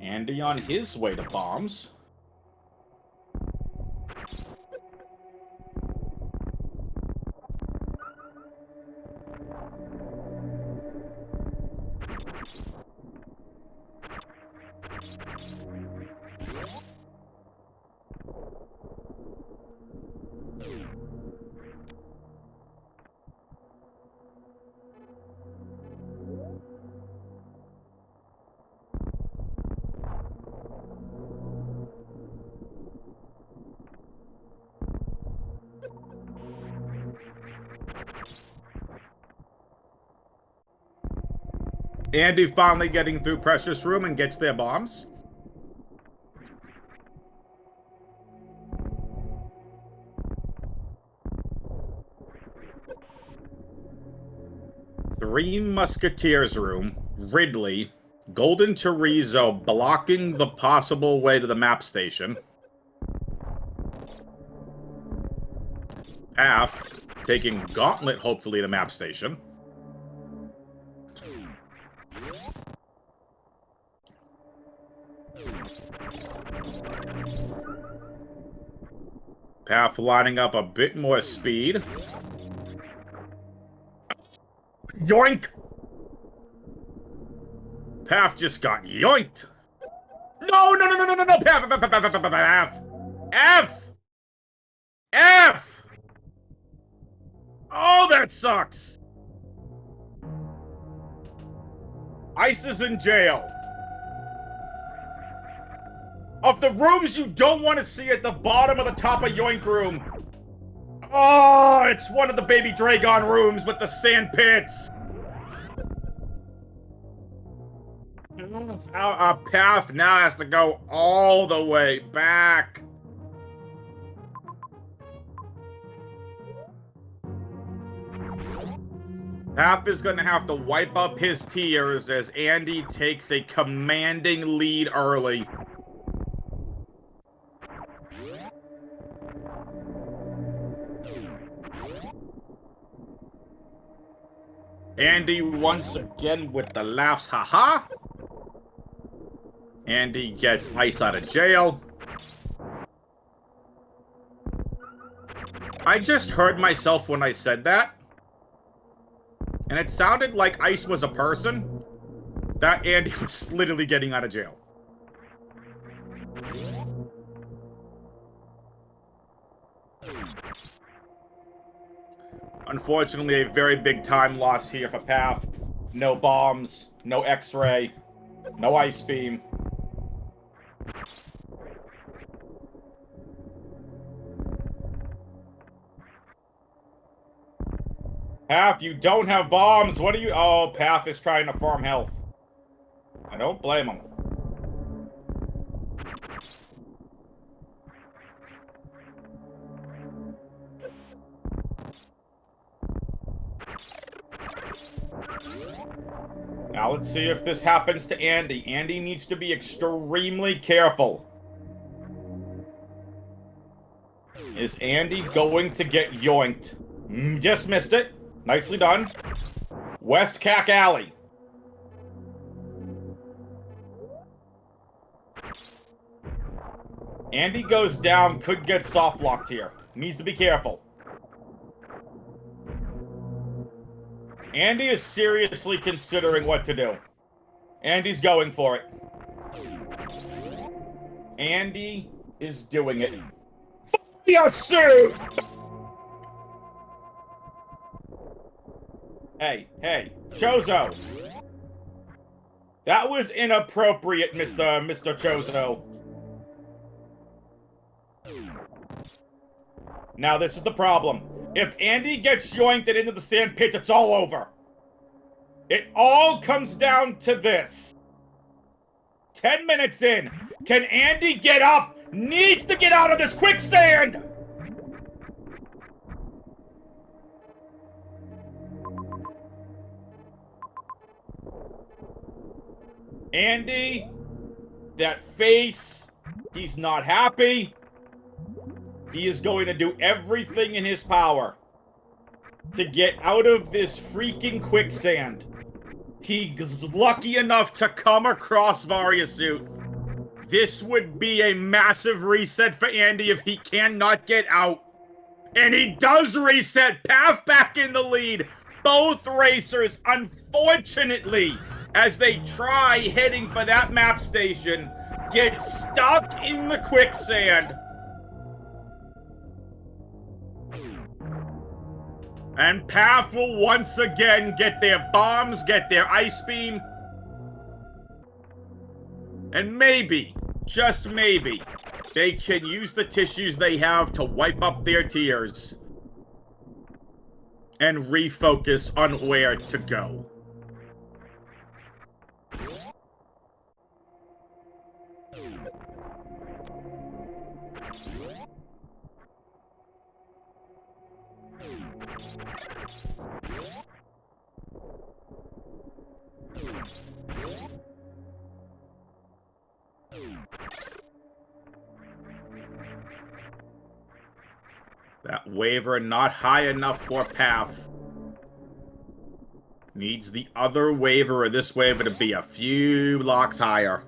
Andy on his way to bombs. Andy finally getting through Precious Room and gets their bombs. Three Musketeers Room, Ridley, Golden Chorizo blocking the possible way to the map station. Path taking Gauntlet, hopefully, to map station. Path lining up a bit more speed. Yoink! Path just got yoinked! No, no, no, no, no, no, no! Path! F! F! Oh, that sucks! Ice is in jail. Of the rooms you don't want to see at the bottom of the top of Yoink Room. Oh, it's one of the Baby Dragon rooms with the sand pits. Our path now has to go all the way back. Path is going to have to wipe up his tears as Andy takes a commanding lead early. Andy once again with the laughs, haha. Andy gets Ice out of jail. I just heard myself when I said that. And it sounded like Ice was a person. That Andy was literally getting out of jail. Unfortunately, a very big time loss here for Path. No bombs, no X-ray, no ice beam. Path, you don't have bombs. What are you? Oh, Path is trying to farm health. I don't blame him. Now let's see if this happens to Andy. Andy needs to be extremely careful. Is Andy going to get yoinked? Just missed it. Nicely done. West Cack Alley. Andy goes down, could get soft locked here. Needs to be careful. Andy is seriously considering what to do. Andy's going for it. Andy is doing it. Yes, sir! Hey, Chozo. That was inappropriate, Mr. Chozo. Now, this is the problem. If Andy gets yoinked and into the sand pit, it's all over. It all comes down to this. 10 minutes in. Can Andy get up? Needs to get out of this quicksand! Andy, that face, he's not happy. He is going to do everything in his power to get out of this freaking quicksand. He's lucky enough to come across Variasuit. This would be a massive reset for Andy if he cannot get out. And he does reset. Path back in the lead. Both racers, unfortunately, as they try heading for that map station, get stuck in the quicksand. And Path will once again get their bombs, get their ice beam. And maybe, just maybe, they can use the tissues they have to wipe up their tears and refocus on where to go. That waiver not high enough for Path. Needs the other waiver or this waiver to be a few blocks higher.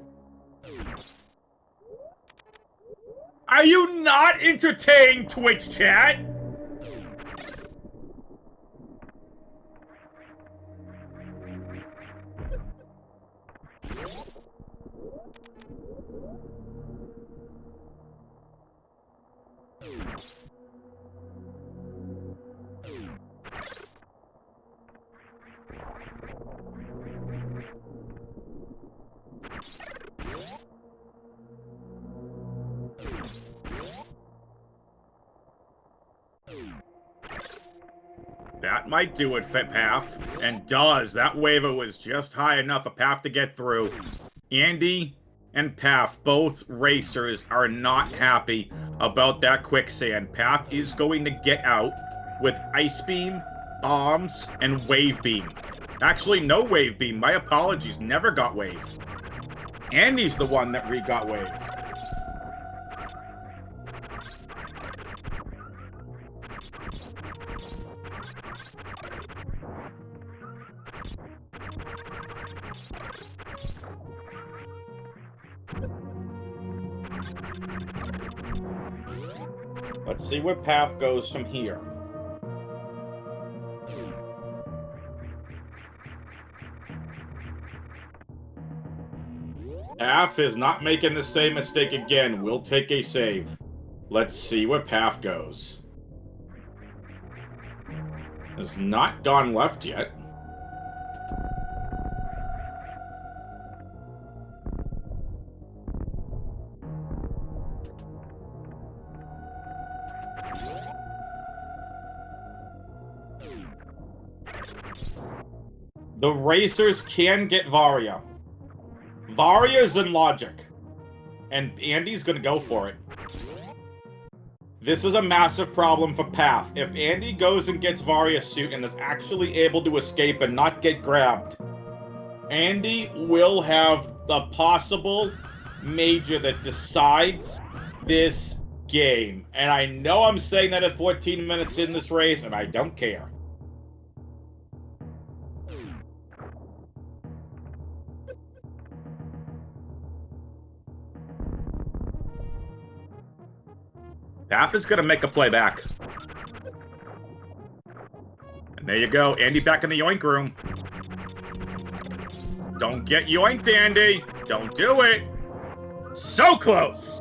Are you not entertained, Twitch chat? That might do it, Path. And does. That waiver was just high enough for Path to get through. Andy and Path, both racers, are not happy about that quicksand. Path is going to get out with Ice Beam, Bombs, and Wave Beam. Actually, no Wave Beam. My apologies. Never got Wave. Andy's the one that got Wave. Let's see where Path goes from here. Path is not making the same mistake again. We'll take a save. Let's see where Path goes. Has not gone left yet. The racers can get Varia. Varia's in logic. And Andy's gonna go for it. This is a massive problem for Path. If Andy goes and gets Varia's suit and is actually able to escape and not get grabbed, Andy will have the possible major that decides this game. And I know I'm saying that at 14 minutes in this race, and I don't care. Path is going to make a play back. And there you go. Andy back in the yoink room. Don't get yoinked, Andy. Don't do it. So close.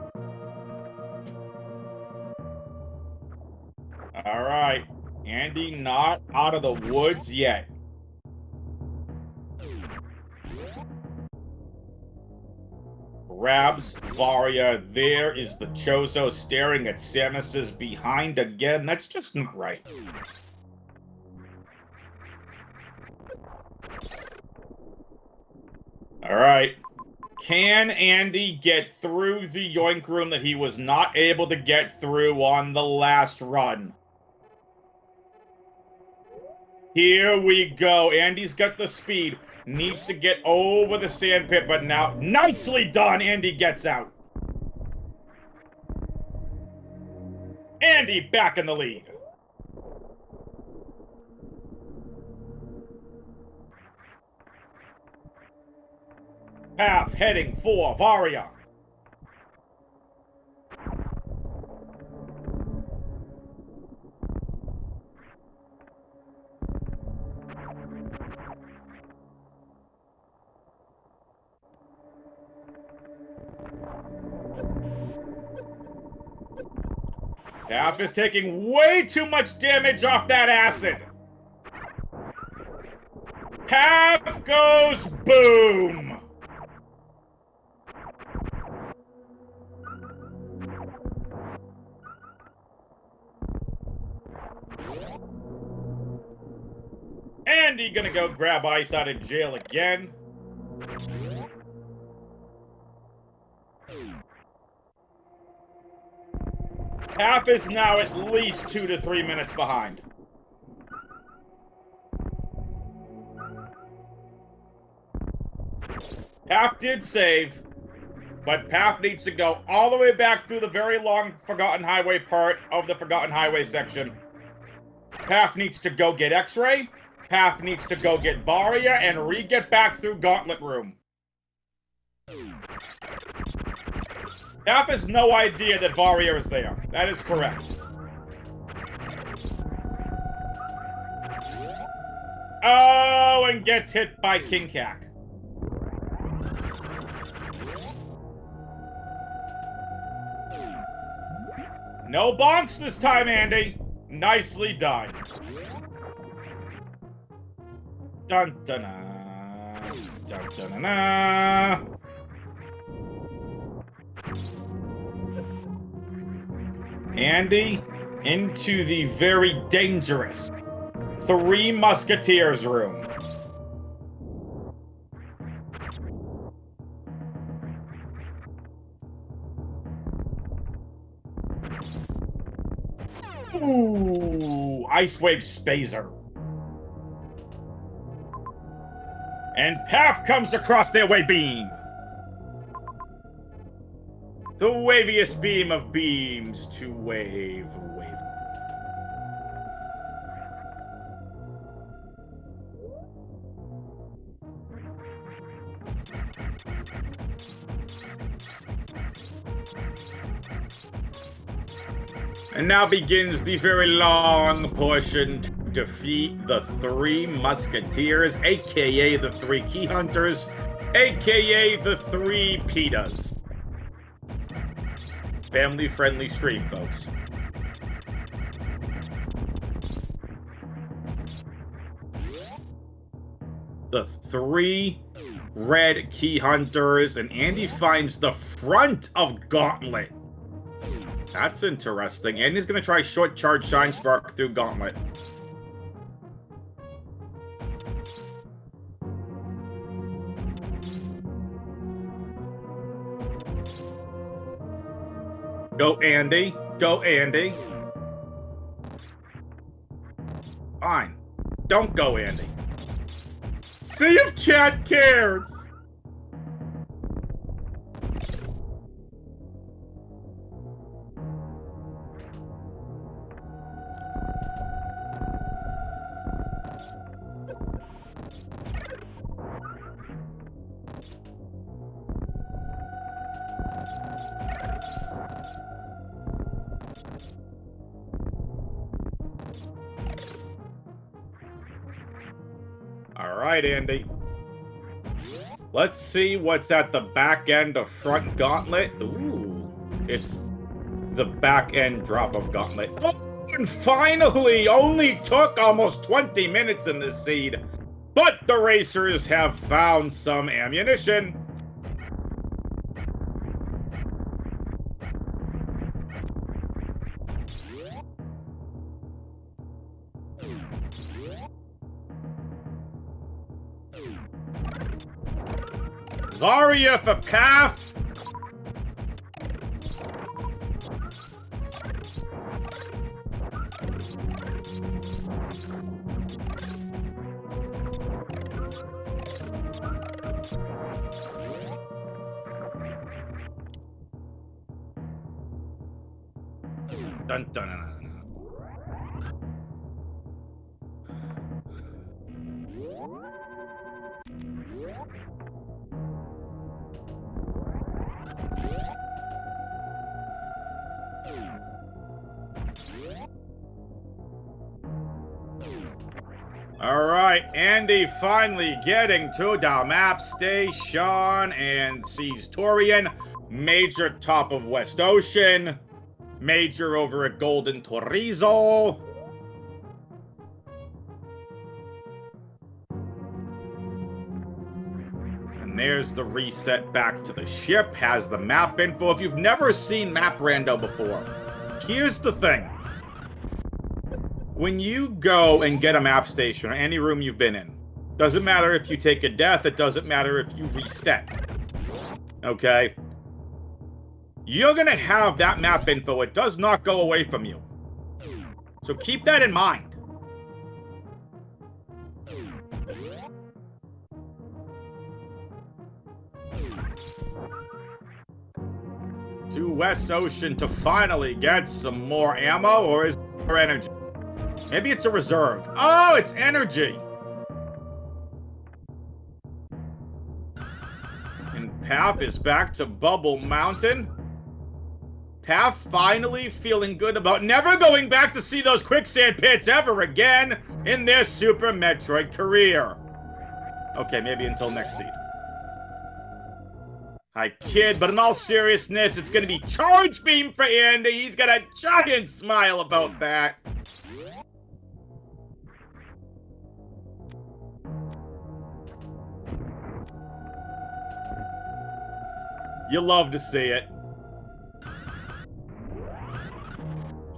All right. Andy not out of the woods yet. Grabs Varia. There is the Chozo staring at Samus's behind again. That's just not right. All right. Can Andy get through the yoink room that he was not able to get through on the last run? Here we go. Andy's got the speed. Needs to get over the sand pit, but now, nicely done! Andy gets out. Andy back in the lead. Path heading for Varia. Path is taking way too much damage off that acid. Path goes boom. Andy gonna go grab Ice out of jail again. Path is now at least 2 to 3 minutes behind. Path did save. But Path needs to go all the way back through the very long Forgotten Highway part of the Forgotten Highway section. Path needs to go get X-Ray. Path needs to go get Varia and re-get back through Gauntlet Room. Path has no idea that Varia is there. That is correct. Oh, and gets hit by King Kak. No bonks this time, Andy. Nicely done. Dun dun dun dun dun. Andy into the very dangerous Three Musketeers room. Ooh, Ice Wave Spazer. And Path comes across their way beam. The waviest beam of beams to wave. And now begins the very long portion to defeat the Three Musketeers, aka the Three Key Hunters, aka the Three Pitas. Family-friendly stream, folks. The Three Red Key Hunters, and Andy finds the front of Gauntlet. That's interesting. Andy's gonna try Short Charge Shine Spark through Gauntlet. Go Andy. Go Andy. Fine. Don't go Andy. See if chat cares. Alright, Andy. Let's see what's at the back end of front Gauntlet. Ooh, it's the back end drop of Gauntlet. Oh, and finally, only took almost 20 minutes in this seed. But the racers have found some ammunition. Varia for Path. Dun, dun, dun, dun. Alright, Andy finally getting to the map station and sees Torian, Major top of West Ocean, Major over at Golden Torizo. And there's the reset back to the ship, has the map info. If you've never seen Map Rando before, here's the thing. When you go and get a map station or any room you've been in, doesn't matter if you take a death, it doesn't matter if you reset. Okay? You're gonna have that map info. It does not go away from you. So keep that in mind. to West Ocean to finally get some more ammo, or is it more energy? Maybe it's a reserve. Oh, it's energy! And Path is back to Bubble Mountain. Path finally feeling good about never going back to see those quicksand pits ever again in their Super Metroid career. Okay, maybe until next seed. I kid, but in all seriousness, it's gonna be Charge Beam for Andy. He's got a giant smile about that. You love to see it.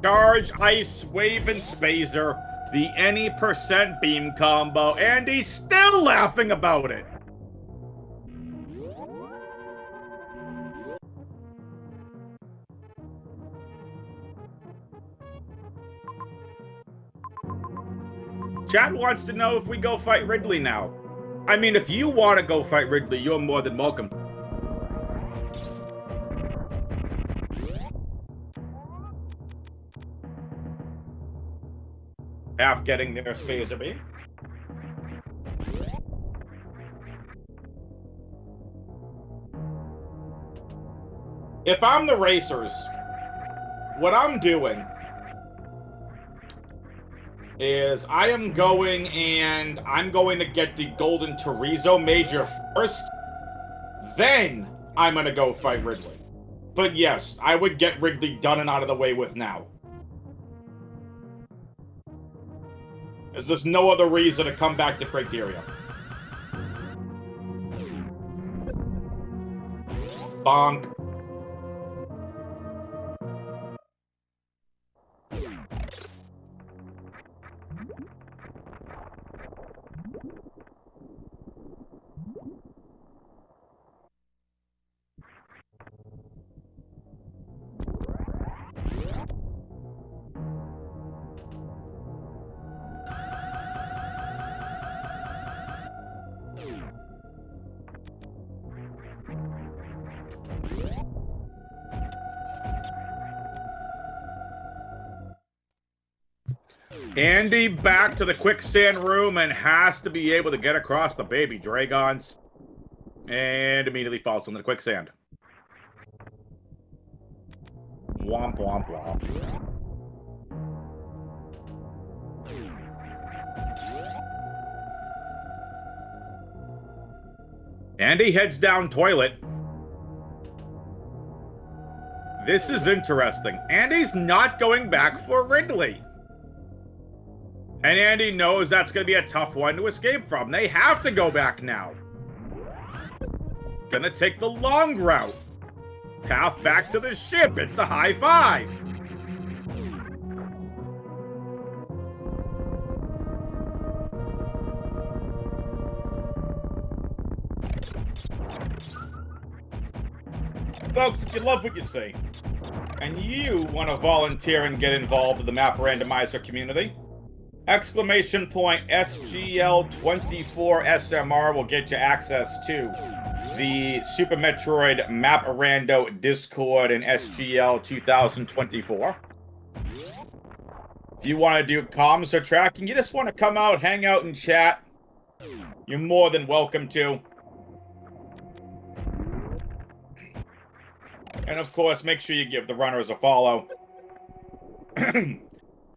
Charge, Ice, Wave, and Spazer. The any percent beam combo. And he's still laughing about it. Chat wants to know if we go fight Ridley now. I mean, if you want to go fight Ridley, you're more than welcome. Half getting their Spazer beam. If I'm the racers, what I'm doing is I am going and I'm going to get the Golden Chorizo Major first. Then I'm going to go fight Ridley. But yes, I would get Ridley done and out of the way with now. As there's no other reason to come back to Criteria. Bonk. Andy back to the quicksand room and has to be able to get across the baby dragons. And immediately falls into the quicksand. Womp, womp, womp. Andy heads down toilet. This is interesting. Andy's not going back for Ridley. And Andy knows that's going to be a tough one to escape from. They have to go back now. Gonna take the long route. Path back to the ship. It's a high five. Folks, if you love what you see, and you want to volunteer and get involved in the Map Randomizer community, exclamation point SGL24 SMR will get you access to the Super Metroid Map Rando Discord in SGL 2024. If you want to do comms or tracking, you just want to come out, hang out, and chat, you're more than welcome to. And of course, make sure you give the runners a follow.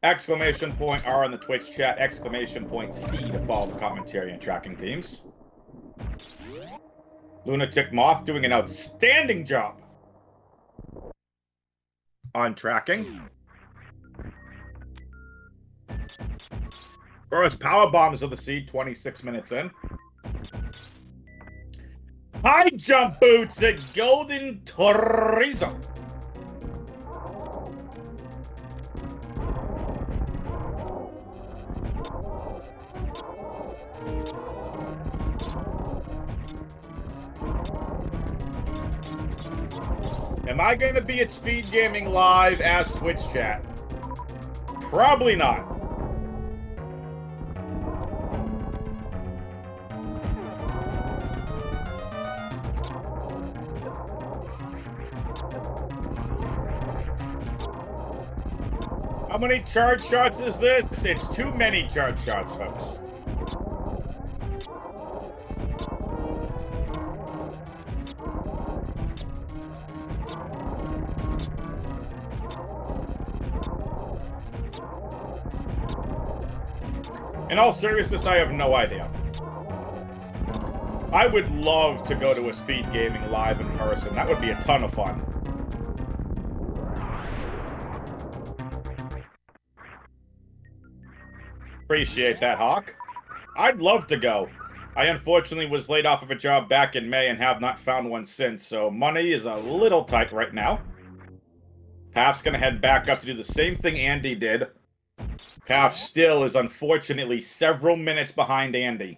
Exclamation point R on the Twitch chat, exclamation point C to follow the commentary and tracking teams. Lunatic Moth doing an outstanding job on tracking. First power bombs of the seed, 26 minutes in. High jump boots at Golden Chorizo. Am I going to be at Speedgaming Live? Ask Twitch chat. Probably not. How many charge shots is this? It's too many charge shots, folks. In all seriousness, I have no idea. I would love to go to a Speedgaming live in person. That would be a ton of fun. Appreciate that, Hawk. I'd love to go. I unfortunately was laid off of a job back in May and have not found one since, so money is a little tight right now. Paf's gonna head back up to do the same thing Andy did. Paf still is unfortunately several minutes behind Andy.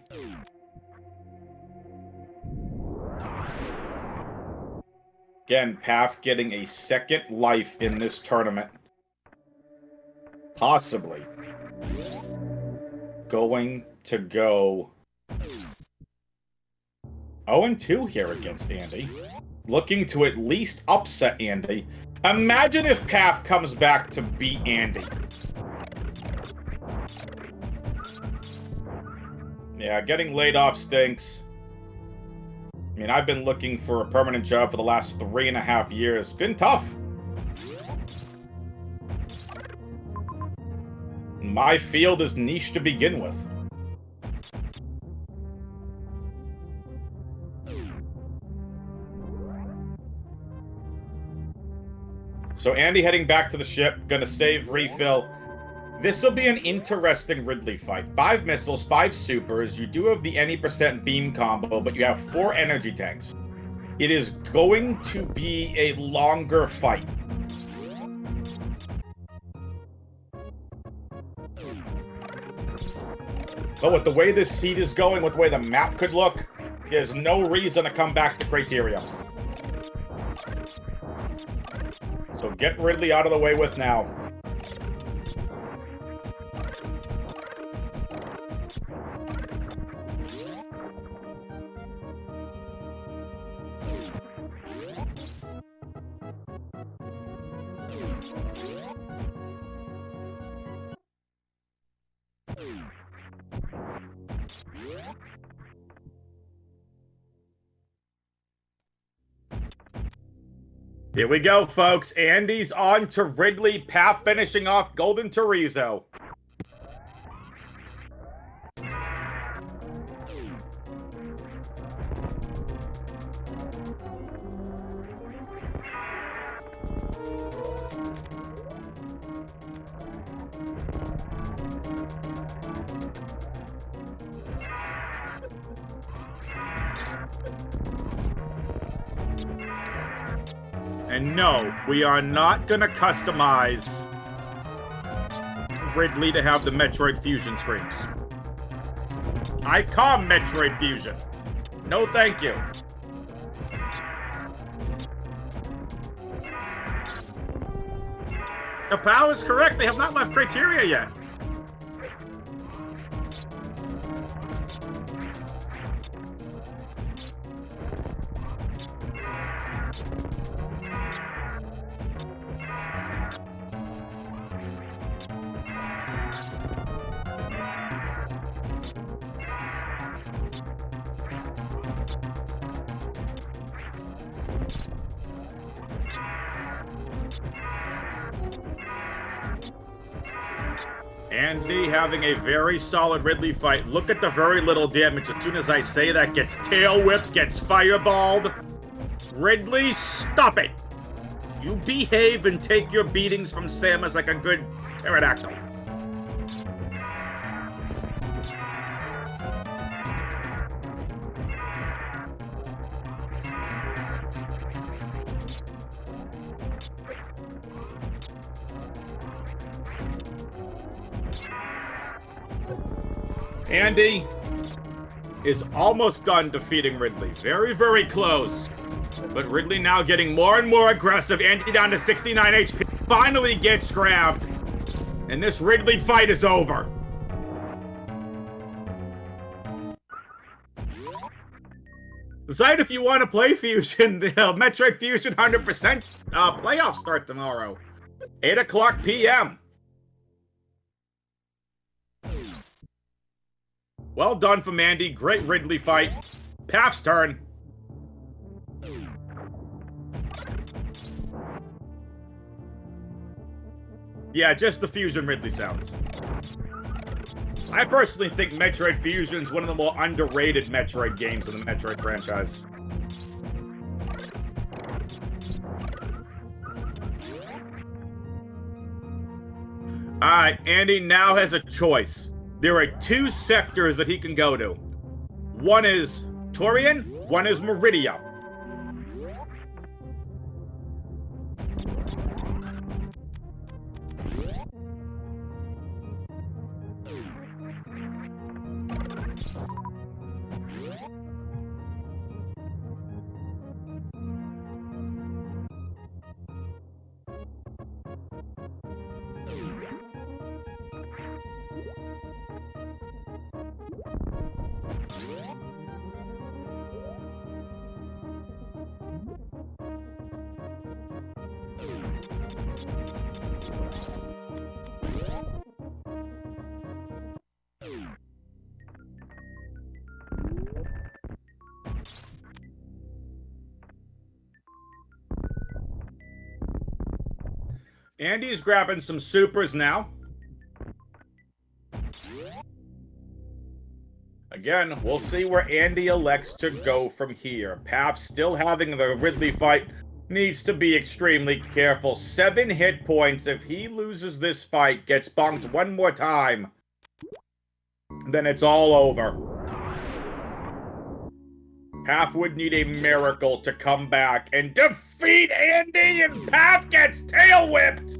Again, Paf getting a second life in this tournament. Possibly going to go 0-2 here against Andy. Looking to at least upset Andy. Imagine if Paf comes back to beat Andy. Yeah, getting laid off stinks. I mean, I've been looking for a permanent job for the last 3.5 years. Been tough. My field is niche to begin with. So Andy heading back to the ship, gonna save refill. This will be an interesting Ridley fight. 5 missiles, 5 supers. You do have the any % beam combo, but you have 4 energy tanks. It is going to be a longer fight. But with the way this seed is going, with the way the map could look, there's no reason to come back to Criteria. So get Ridley out of the way with now. Here we go, folks. Andy's on to Ridley. Paf finishing off Golden Chorizo. And no, we are not going to customize Ridley to have the Metroid Fusion screams. Icon Metroid Fusion. No thank you. The PAL is correct. They have not left Criteria yet. Andy having a very solid Ridley fight. Look at the very little damage. As soon as I say that, gets tail whipped, gets fireballed. Ridley, stop it! You behave and take your beatings from Samus like a good pterodactyl. Andy is almost done defeating Ridley. Very, very close. But Ridley now getting more and more aggressive. Andy down to 69 HP. Finally gets grabbed. And this Ridley fight is over. Decide if you want to play Fusion. The Metroid Fusion 100% playoffs start tomorrow. 8 o'clock p.m. Well done from Andy. Great Ridley fight. Path's turn. Yeah, just the Fusion Ridley sounds. I personally think Metroid Fusion is one of the more underrated Metroid games in the Metroid franchise. Alright, Andy now has a choice. There are 2 sectors that he can go to. One is Torian, one is Meridia. Andy is grabbing some supers now. Again, we'll see where Andy elects to go from here. Path still having the Ridley fight. Needs to be extremely careful. 7 hit points. If he loses this fight, gets bonked one more time, then it's all over. Path would need a miracle to come back and defeat Andy, and Path gets tail whipped!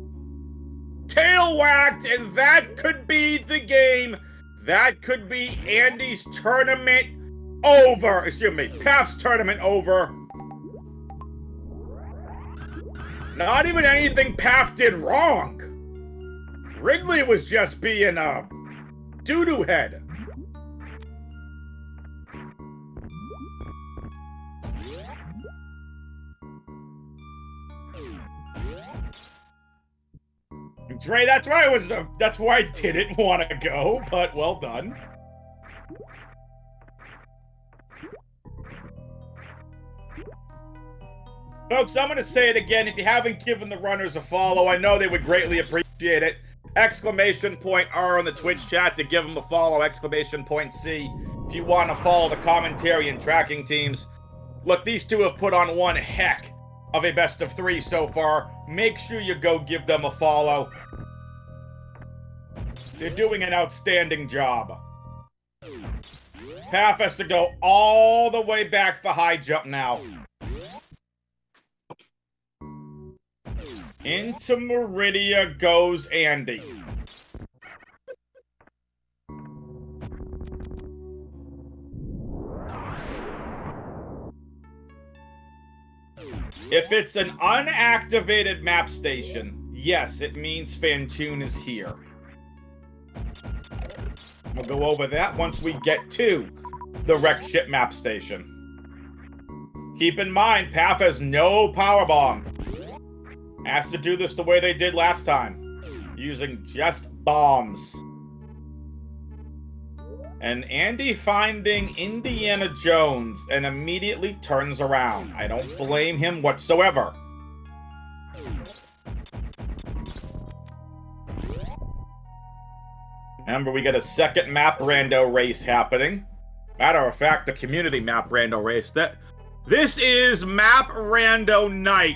Tail whacked, and that could be the game. That could be Andy's tournament over. Excuse me, Path's tournament over. Not even anything Path did wrong. Ridley was just being a doo-doo head. Dre, that's why that's why I didn't want to go, but well done. Folks, I'm going to say it again. If you haven't given the runners a follow, I know they would greatly appreciate it. Exclamation point R on the Twitch chat to give them a follow. Exclamation point C if you want to follow the commentary and tracking teams. Look, these two have put on one heck of a best of 3 so far. Make sure you go give them a follow. They're doing an outstanding job. Path has to go all the way back for high jump now. Into Meridia goes Andy. If it's an unactivated map station, yes, it means Fantoon is here. We'll go over that once we get to the wrecked ship map station. Keep in mind, Path has no power bomb. Has to do this the way they did last time, using just bombs. And Andy finding Indiana Jones and immediately turns around. I don't blame him whatsoever. Remember, we get a second map rando race happening. Matter of fact, the community map rando race. This is map rando night.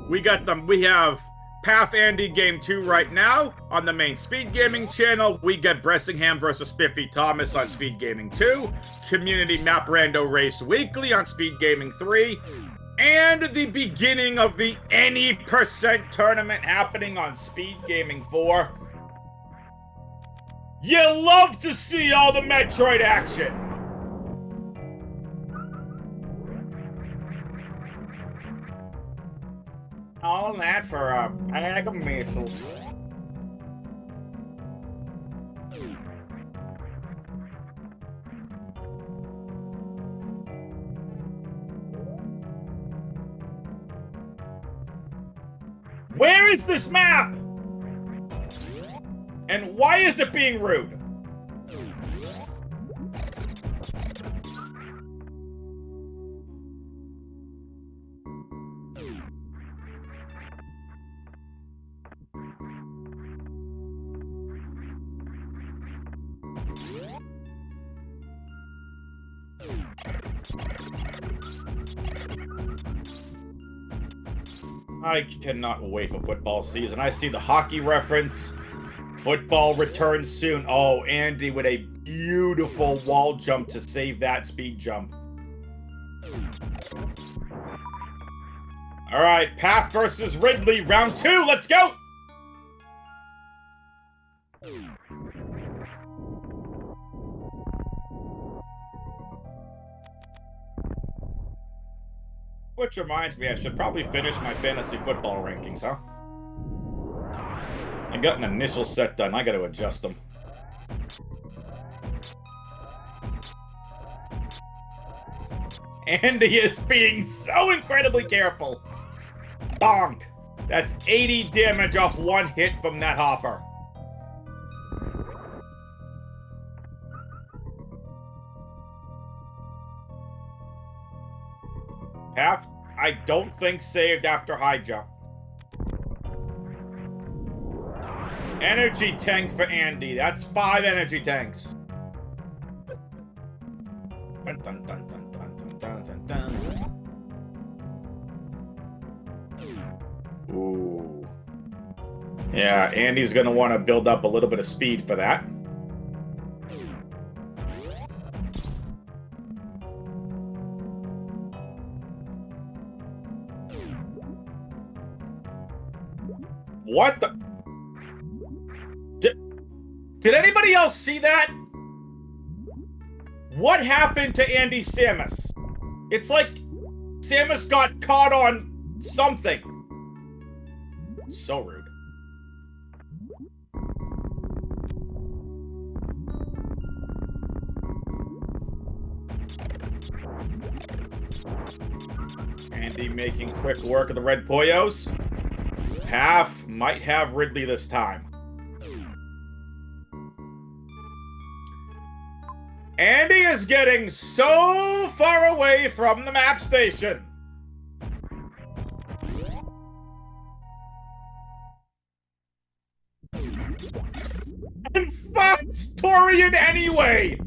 We have Path Andy Game 2 right now on the main Speedgaming channel. We get Bressingham versus Spiffy Thomas on Speedgaming 2. Community Map Rando Race Weekly on Speedgaming 3. And the beginning of the Any Percent tournament happening on Speedgaming 4. You love to see all the Metroid action! All that for a bag of missiles. Where is this map? And why is it being rude? I cannot wait for football season. I see the hockey reference. Football returns soon. Oh, Andy with a beautiful wall jump to save that speed jump. All right, Path versus Ridley, round 2. Let's go! Which reminds me, I should probably finish my fantasy football rankings, huh? I got an initial set done. I got to adjust them. Andy is being so incredibly careful. Bonk. That's 80 damage off one hit from that hopper. Path, I don't think saved after high jump. Energy tank for Andy. That's 5 energy tanks. Dun, dun, dun, dun, dun, dun, dun, dun. Ooh. Yeah, Andy's gonna want to build up a little bit of speed for that. What the? Did anybody else see that? What happened to Andy Samus? It's like Samus got caught on something. So rude. Andy making quick work of the red Poyos. Path might have Ridley this time. Andy is getting so far away from the map station. And fucks Torian anyway.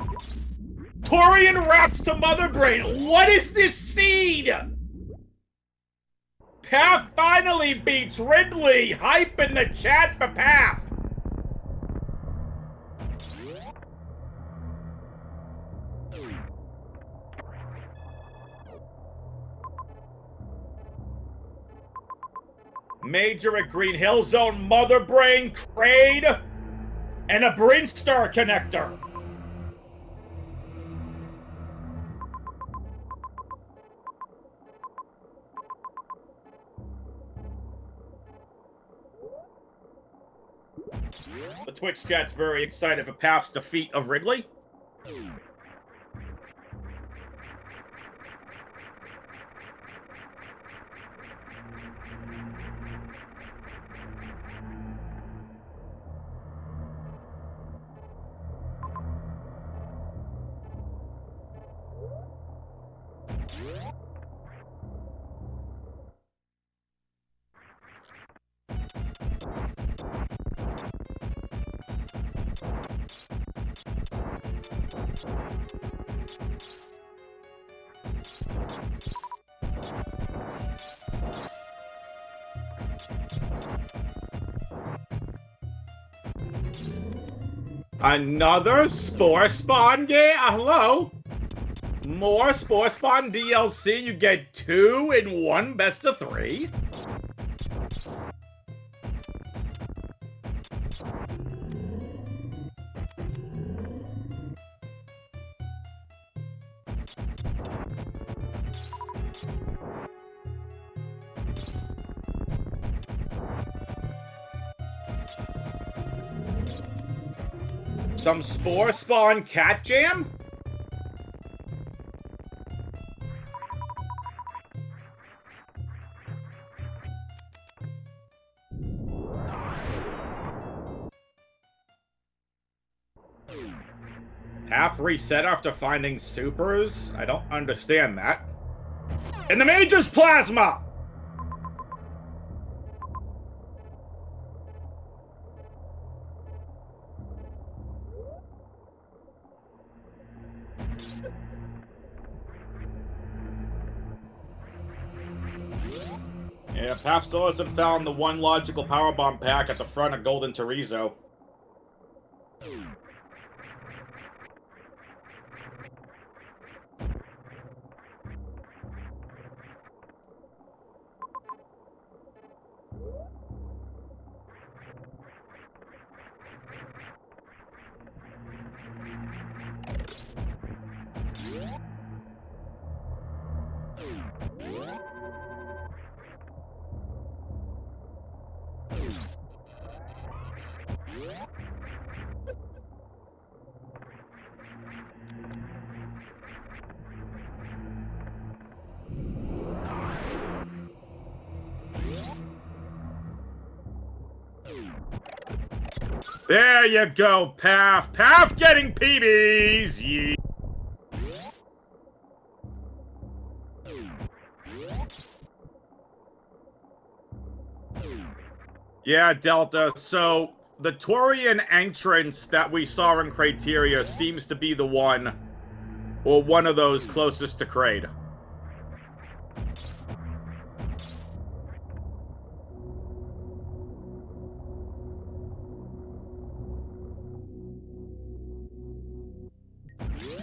Torian raps to Mother Brain. What is this seed? Path finally beats Ridley. Hype in the chat for Path. Major at Green Hill Zone, Mother Brain, Kraid, and a Brinstar connector. The Twitch chat's very excited for Path's defeat of Ridley. Another Spore Spawn game? Hello? More Spore Spawn DLC? You get 2 in 1 best of 3? Some Spore Spawn cat jam? path reset after finding supers? I don't understand that. And the Major's Plasma! Yeah, Path still hasn't found the one logical powerbomb pack at the front of Golden Chorizo. There you go, Path. Path getting PBs! Yeah. Yeah, Delta. So, the Torian entrance that we saw in Criteria seems to be the one, or one of those closest to Kraid.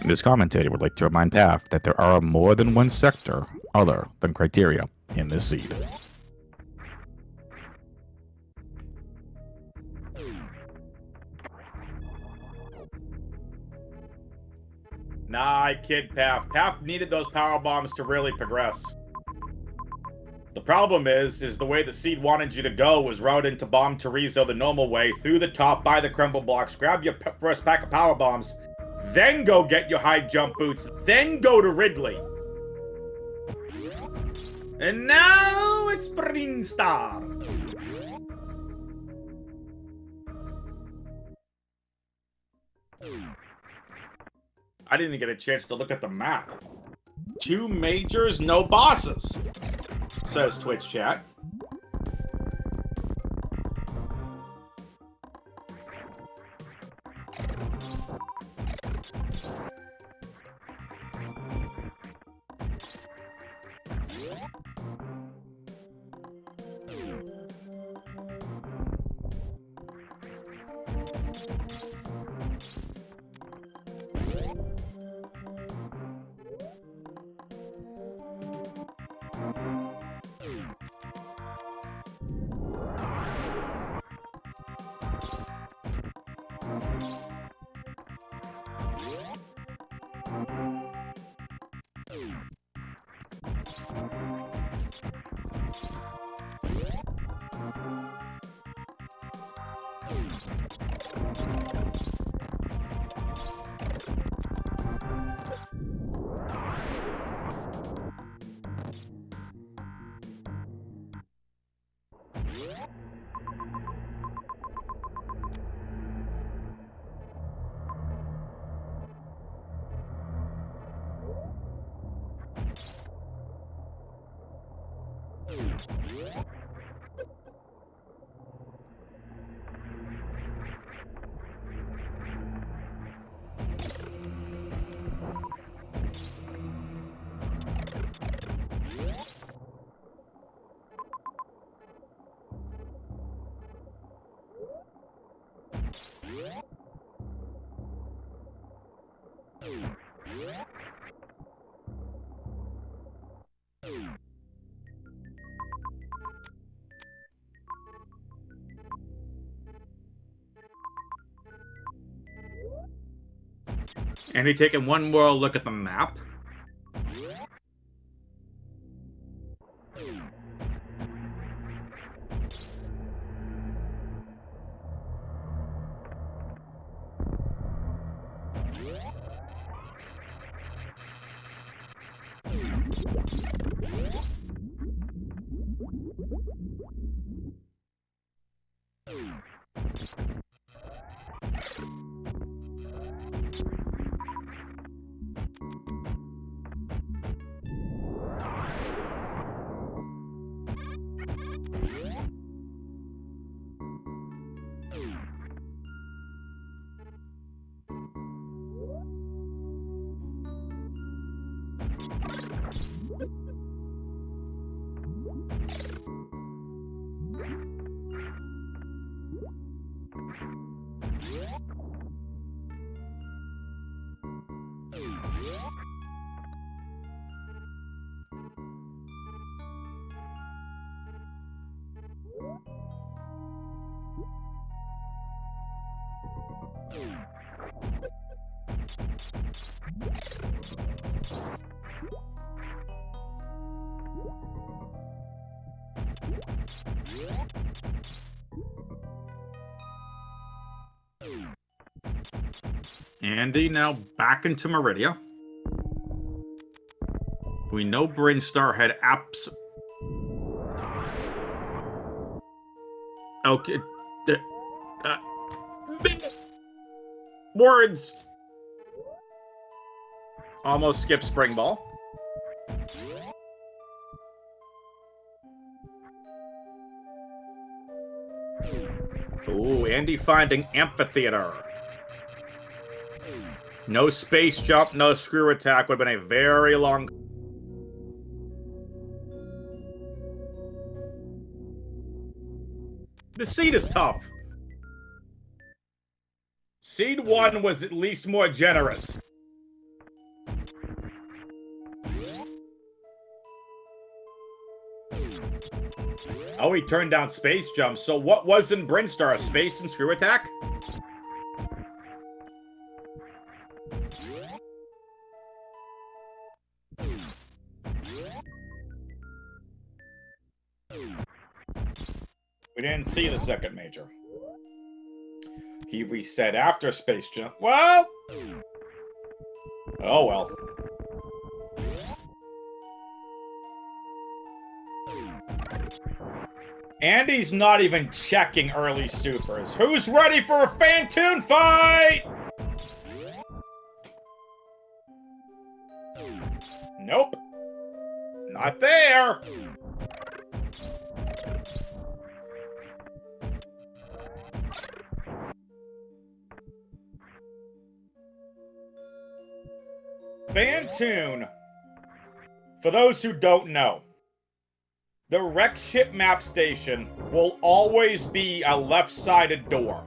This commentator would like to remind Path that there are more than one sector other than Criteria in this seed. Nah, I kid, Path. Path needed those power bombs to really progress. The problem is the way the seed wanted you to go was route into Bomb Chorizo the normal way, through the top, by the crumble blocks, grab your first pack of power bombs, then go get your high jump boots, then go to Ridley. And now it's Brinstar. I didn't get a chance to look at the map. 2 majors, no bosses, says Twitch chat. And he taking one more look at the map. Andy now back into Meridia. We know Brinstar had Okay. Uh, words. Almost skipped Spring Ball. Ooh, Andy finding Amphitheater. No space jump, no screw attack would have been a very long... The seed is tough. Seed 1 was at least more generous. Oh, he turned down space jump. So what was in Brinstar? A space and screw attack? We didn't see the second major. He reset after space jump. Well! Oh well. Andy's not even checking early supers. Who's ready for a Fantoon fight? Nope. Not there. Fantoon. For those who don't know, the wreck ship map station will always be a left-sided door.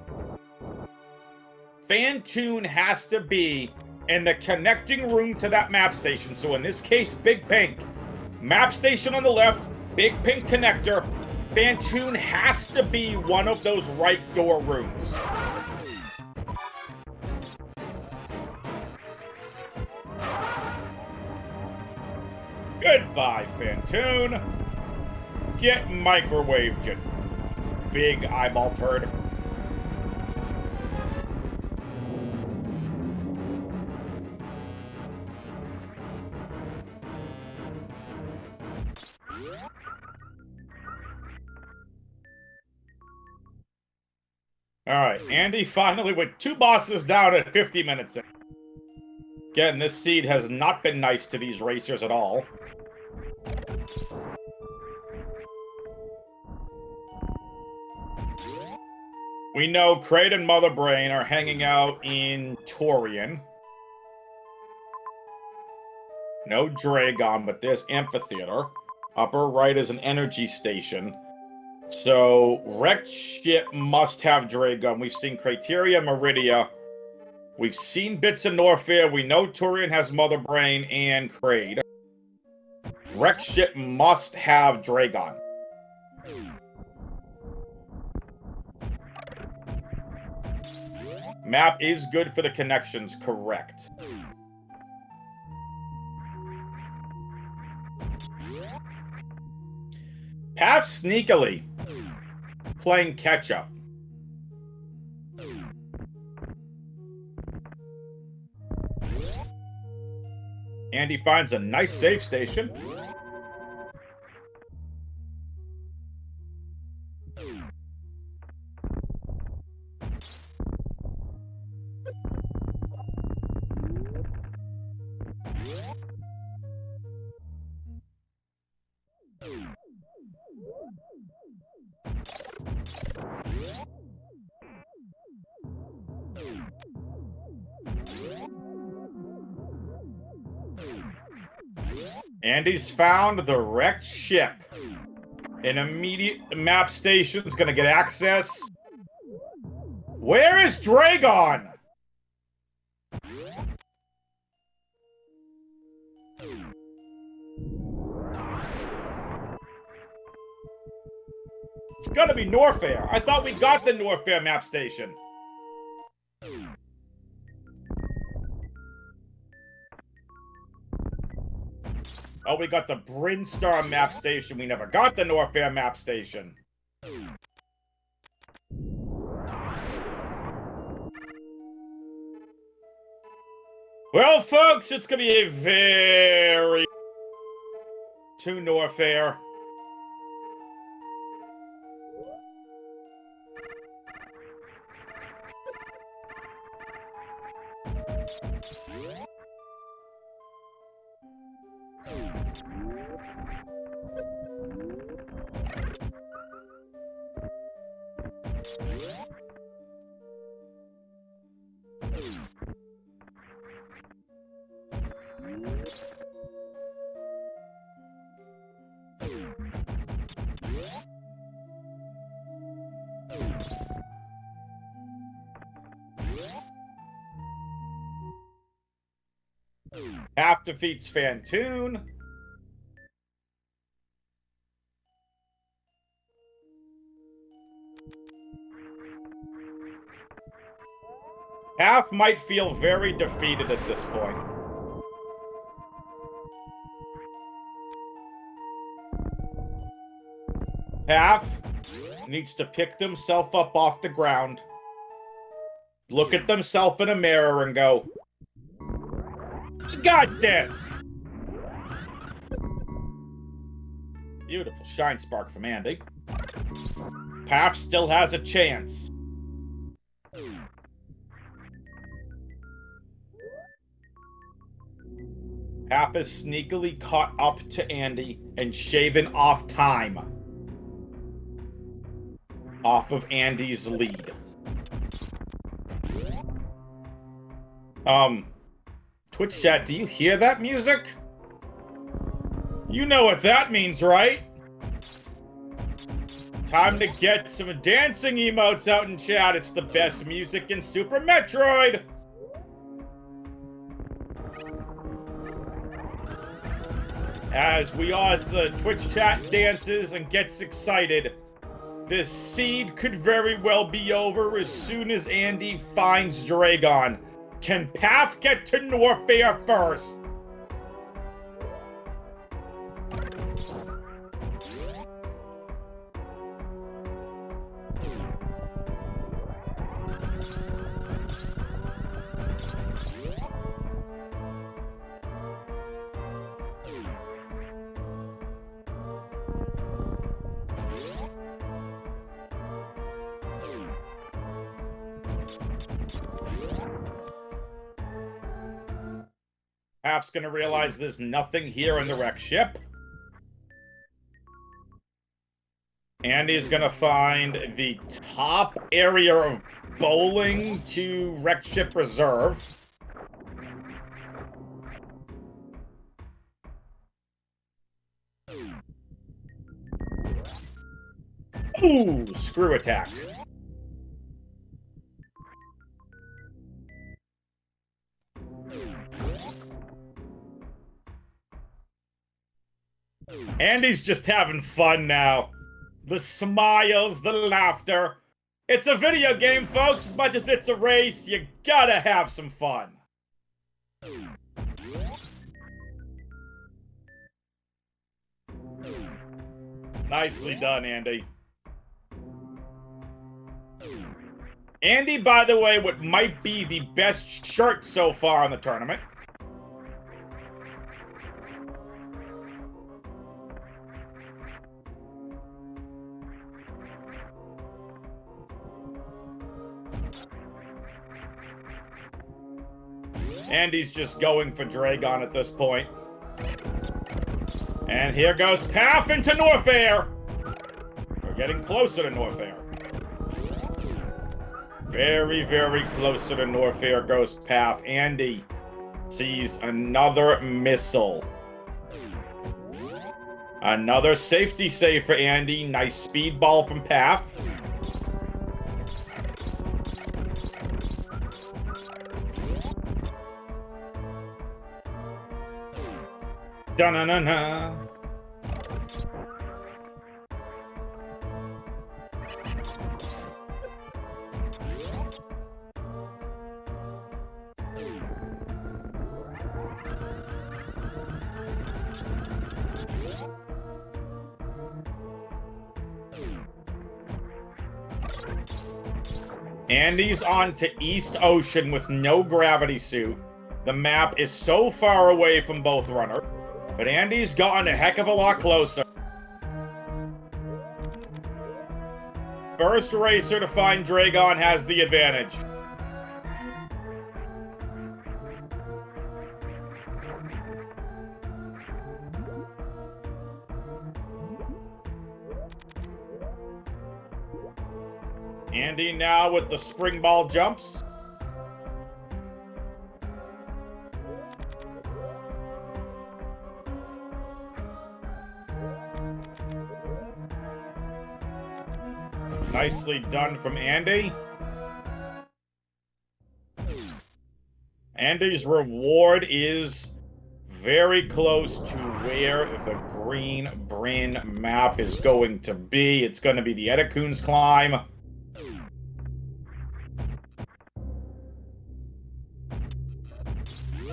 Fantoon has to be in the connecting room to that map station. So in this case, Big Pink. Map station on the left, Big Pink connector. Fantoon has to be one of those right door rooms. Goodbye, Fantoon. Get microwaved, you big eyeball turd. Alright, Andy finally with 2 bosses down at 50 minutes in. Again, this seed has not been nice to these racers at all. We know Kraid and Mother Brain are hanging out in Torian. No Dragon, but there's Amphitheater. Upper right is an energy station. So, wrecked ship must have Dragon. We've seen Criteria, Meridia. We've seen bits of Norfair. We know Torian has Mother Brain and Kraid. Wrecked ship must have Dragon. Map is good for the connections, correct. Path sneakily playing catch-up. Andy finds a nice safe station. Andy's found the wrecked ship. An immediate map station's gonna get access. Where is Dragon? It's gonna be Norfair. I thought we got the Norfair map station. Oh, we got the Brinstar map station. We never got the Norfair map station. Well, folks, it's gonna be a very... to Norfair. Half defeats Fantoon. Half might feel very defeated at this point. Half needs to pick themselves up off the ground, look at themselves in a mirror and go, "You got this!" Beautiful shine spark from Andy. Path still has a chance. Path is sneakily caught up to Andy and shaven off time. Off of Andy's lead. Twitch chat, do you hear that music? You know what that means, right? Time to get some dancing emotes out in chat. It's the best music in Super Metroid! As the Twitch chat dances and gets excited, this seed could very well be over as soon as Andy finds Dragon. Can Path get to Norfair first? Path's gonna realize there's nothing here in the wreck ship. Andy's gonna find the top area of bowling to wreck ship reserve. Ooh, screw attack. Andy's just having fun now. The smiles, the laughter. It's a video game, folks. As much as it's a race, you gotta have some fun. Nicely done, Andy. Andy, by the way, what might be the best shirt so far in the tournament. Andy's just going for Dragon at this point. And here goes Path into Norfair! We're getting closer to Norfair. Very, very closer to Norfair goes Path. Andy sees another missile. Another safety save for Andy. Nice speedball from Path. Da-na-na-na. Andy's on to East Ocean with no gravity suit. The map is so far away from both runners, but Andy's gotten a heck of a lot closer. First racer to find Dragon has the advantage. Andy now with the spring ball jumps. Nicely done from Andy. Andy's reward is very close to where the Green Bryn map is going to be. It's going to be the Edekun's climb.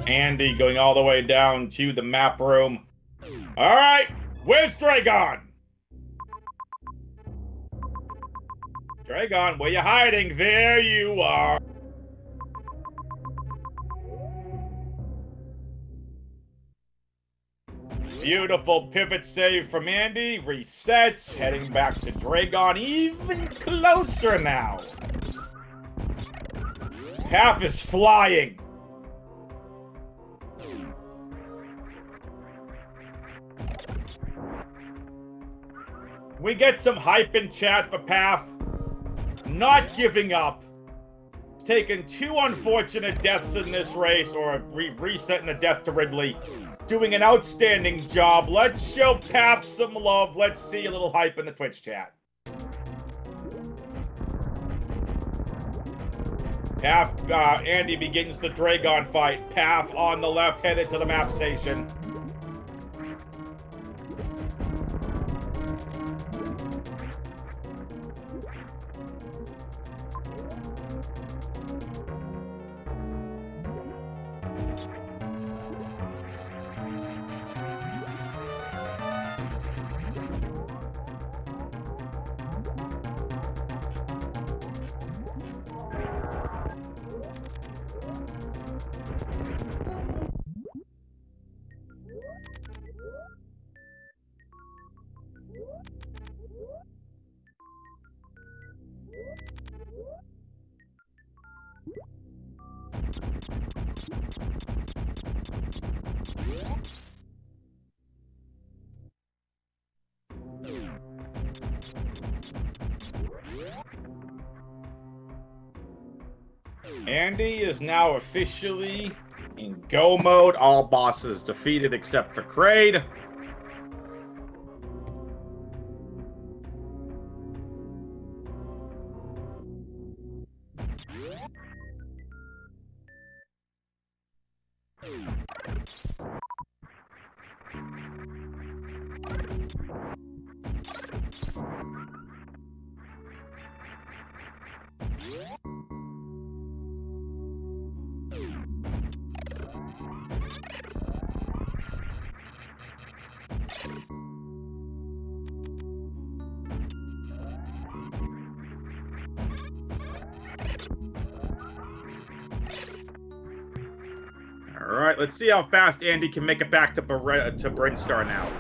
Andy going all the way down to the map room. All right, where's Dragon? Dragon, where you hiding? There you are. Beautiful pivot save from Andy. Resets, heading back to Dragon. Even closer now. Half is flying. We get some hype in chat for Path. Not giving up. It's taken 2 unfortunate deaths in this race, or a reset and a death to Ridley. Doing an outstanding job. Let's show Path some love. Let's see a little hype in the Twitch chat. Path, Andy begins the Dragon fight. Path on the left, headed to the map station. Andy is now officially in go mode. All bosses defeated except for Kraid. All right, let's see how fast Andy can make it back to Brinstar now.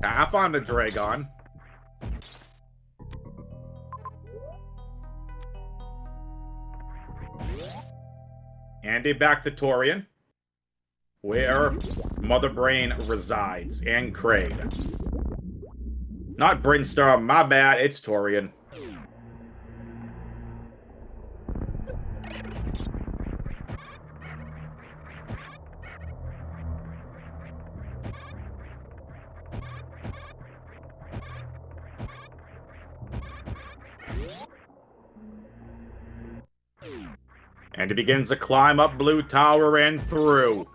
Half on the Dragon. Andy back to Torian, where Mother Brain resides, and Kraid. Not Brinstar, my bad, it's Torian. And he begins to climb up Blue Tower and through.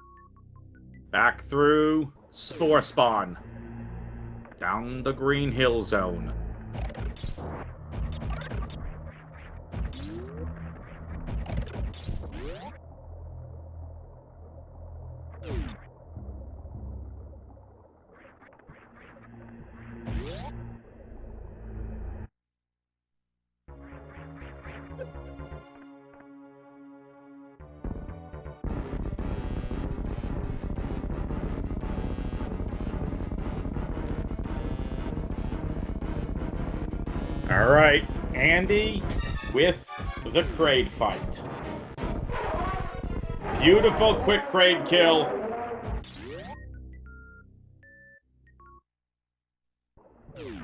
Back through Spore Spawn. Down the Green Hill Zone. Alright, Andy with the Kraid fight. Beautiful quick Kraid kill.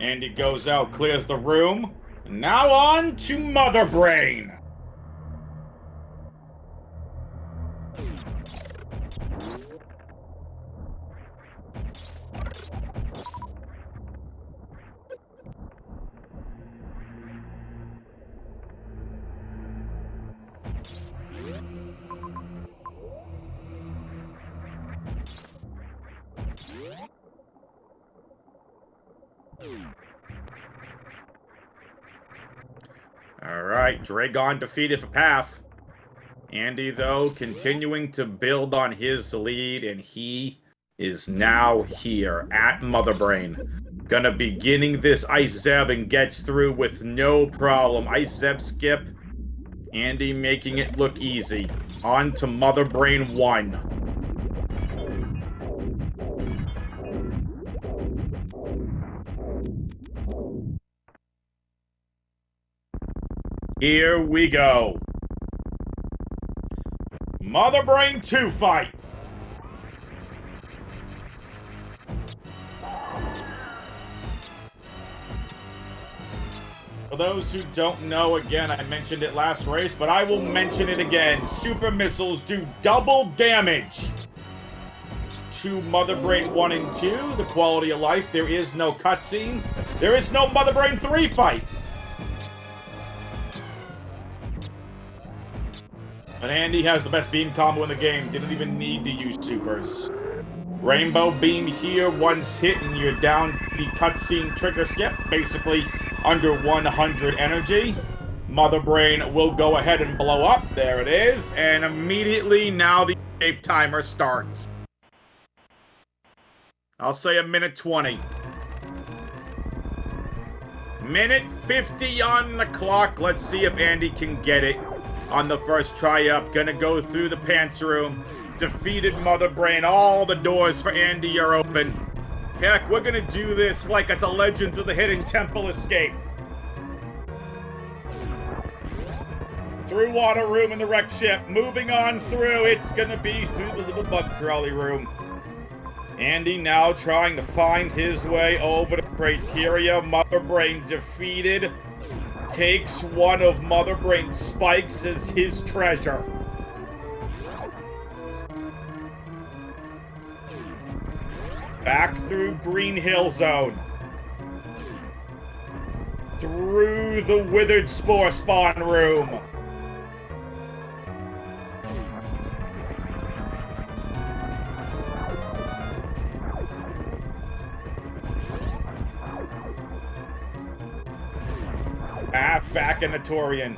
Andy goes out, clears the room. Now on to Mother Brain. Alright, Dragon defeated for Path. Andy, though, continuing to build on his lead, and he is now here at Mother Brain. Gonna beginning this Ice Zeb and gets through with no problem. Ice Zeb skip. Andy making it look easy. On to Mother Brain 1. Here we go. Mother Brain 2 fight. For those who don't know, again, I mentioned it last race, but I will mention it again. Super missiles do double damage to Mother Brain 1 and 2. The quality of life, there is no cutscene. There is no Mother Brain 3 fight. But Andy has the best beam combo in the game. Didn't even need to use supers. Rainbow beam here, once hit and you're down the cutscene trigger skip. Basically under 100 energy. Mother Brain will go ahead and blow up. There it is. And immediately now the escape timer starts. I'll say a minute 20. Minute 50 on the clock. Let's see if Andy can get it. On the first try up, gonna go through the pants room. Defeated Mother Brain. All the doors for Andy are open. Heck, we're gonna do this like it's a Legends of the Hidden Temple escape. Through water room in the wreck ship. Moving on through. It's gonna be through the little bug crawly room. Andy now trying to find his way over to Criteria. Mother Brain defeated. Takes one of Mother Brain's spikes as his treasure. Back through Green Hill Zone. Through the Withered Spore Spawn room. Path back in the Torian.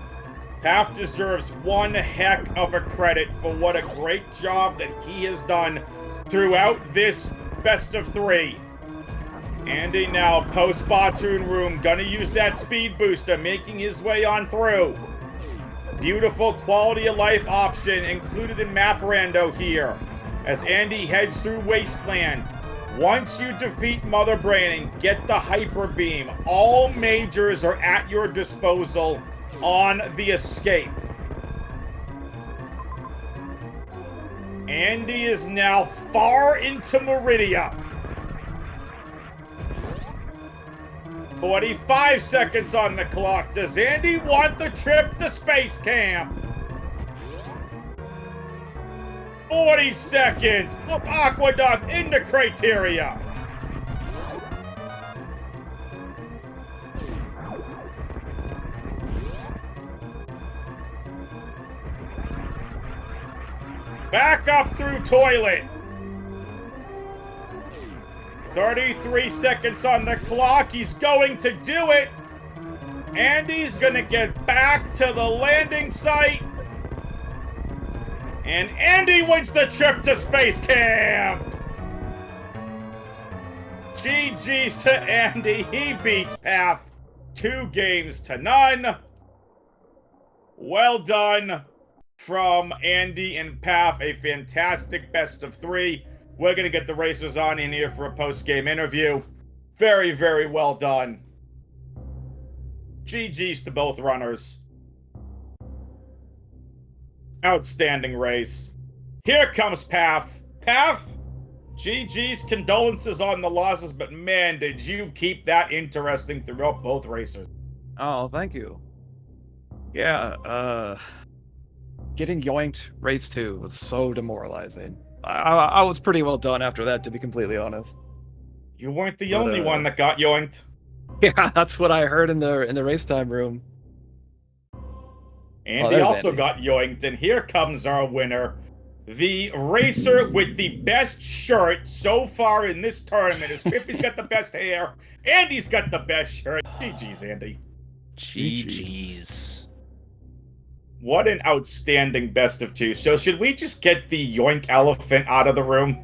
Path deserves one heck of a credit for what a great job that he has done throughout this best of 3. Andy now post Batoon room, gonna use that speed booster, making his way on through. Beautiful quality of life option included in map rando here as Andy heads through Wasteland. Once you defeat Mother Brain and get the Hyper Beam, all majors are at your disposal on the escape. Andy is now far into Meridia. 45 seconds on the clock. Does Andy want the trip to Space Camp? 40 seconds. Up Aqueduct into Criteria. Back up through Toilet. 33 seconds on the clock. He's going to do it. Andy's going to get back to the landing site. And Andy wins the trip to Space Camp. GG's to Andy. He beats Path 2-0. Well done from Andy and Path. A fantastic best of 3. We're going to get the racers on in here for a post-game interview. Very, very well done. GG's to both runners. Outstanding race. Here comes Path. Path, GG's condolences on the losses, but man, did you keep that interesting throughout both races. Oh, thank you. Yeah, getting yoinked race 2 was so demoralizing. I was pretty well done after that, to be completely honest. You weren't the only one that got yoinked. Yeah, that's what I heard in the race time room. Andy also got yoinked, and here comes our winner. The racer with the best shirt so far in this tournament is Pippy's got the best hair. Andy's got the best shirt. GG's, Andy. GG's. What an outstanding best of 2. So should we just get the yoink elephant out of the room?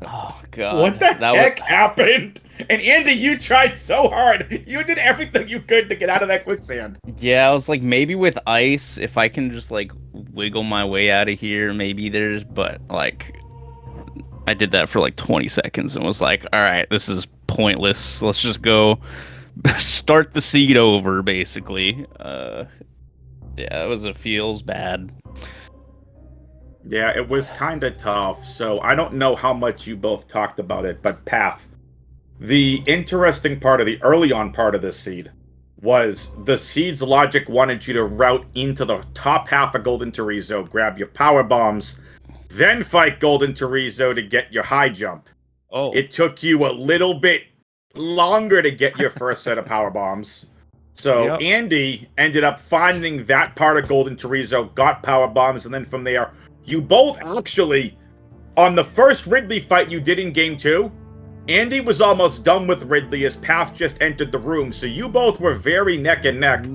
Oh, God. What the heck happened? And Andy, you tried so hard. You did everything you could to get out of that quicksand. Yeah, I was like, maybe with ice, if I can just, like, wiggle my way out of here, maybe there's... But, like, I did that for, like, 20 seconds and was like, all right, this is pointless. Let's just go start the seed over, basically. Yeah, it feels bad. Yeah, it was kind of tough. So I don't know how much you both talked about it, but Path, the interesting part of the early on part of this seed was the seed's logic wanted you to route into the top half of Golden Chorizo, grab your power bombs, then fight Golden Chorizo to get your high jump. Oh. It took you a little bit longer to get your first set of power bombs. So Yep. Andy ended up finding that part of Golden Chorizo, got power bombs, and then from there, you both actually, on the first Ridley fight you did in Game 2, Andy was almost done with Ridley as Path just entered the room, so you both were very neck and neck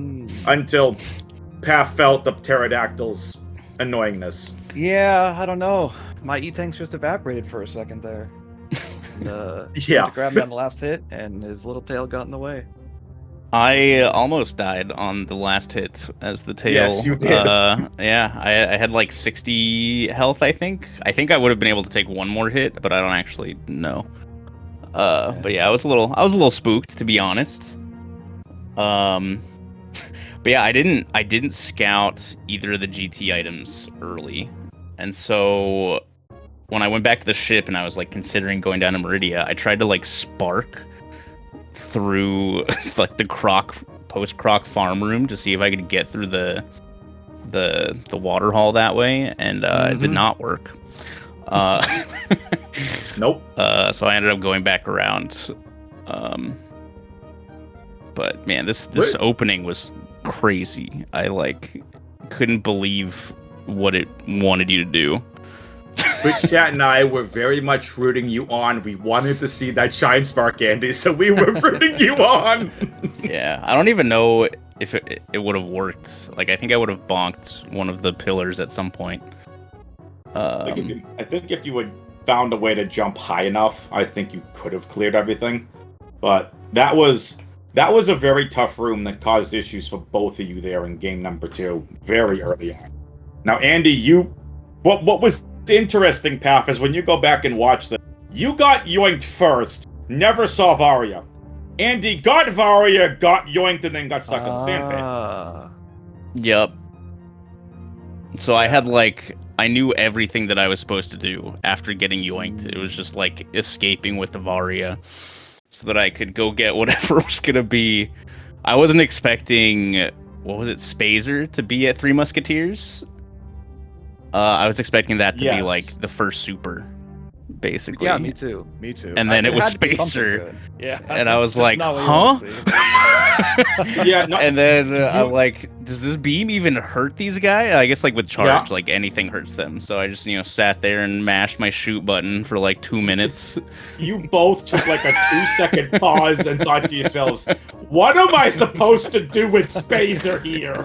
until Path felt the pterodactyl's annoyingness. Yeah, I don't know. My E-tanks just evaporated for a second there. And, Yeah. had to grab him on the last hit, and his little tail got in the way. I almost died on the last hit as the tail. Yes, you did. Yeah, I had like 60 health, I think. I think I would have been able to take one more hit, but I don't actually know. But yeah, I was a little spooked, to be honest. But yeah, I didn't scout either of the GT items early, and so when I went back to the ship and I was like considering going down to Meridia, I tried to like spark through like the post-Croc farm room to see if I could get through the water hall that way, and it did not work. Nope. So I ended up going back around. But man, this opening was crazy. I like couldn't believe what it wanted you to do. Twitch Chat and I were very much rooting you on. We wanted to see that shine spark, Andy, so we were rooting you on. Yeah, I don't even know if it would have worked. Like, I think I would have bonked one of the pillars at some point. I think if you had found a way to jump high enough, I think you could have cleared everything. But that was a very tough room that caused issues for both of you there in game number 2, very early on. Now, Andy, what was interesting, Path, is when you go back and watch this, you got yoinked first, never saw Varia. Andy got Varia, got yoinked, and then got stuck in the sandpit. Yep. So I had I knew everything that I was supposed to do after getting yoinked. It was just like escaping with the Varia. so that I could go get whatever was gonna be. I wasn't expecting, what was it, Spazer to be at Three Musketeers. I was expecting that to be like the first super, basically. Yeah, me too. Me too. And then it was had to be something Spacer. good. Yeah. And I was That's like, not what you huh? wanna see. Yeah, no, And then I'm like, does this beam even hurt these guys? I guess like with charge, Yeah. like anything hurts them. So I just, sat there and mashed my shoot button for like 2 minutes. you both took like a 2-second pause and thought to yourselves, what am I supposed to do with Spazer here?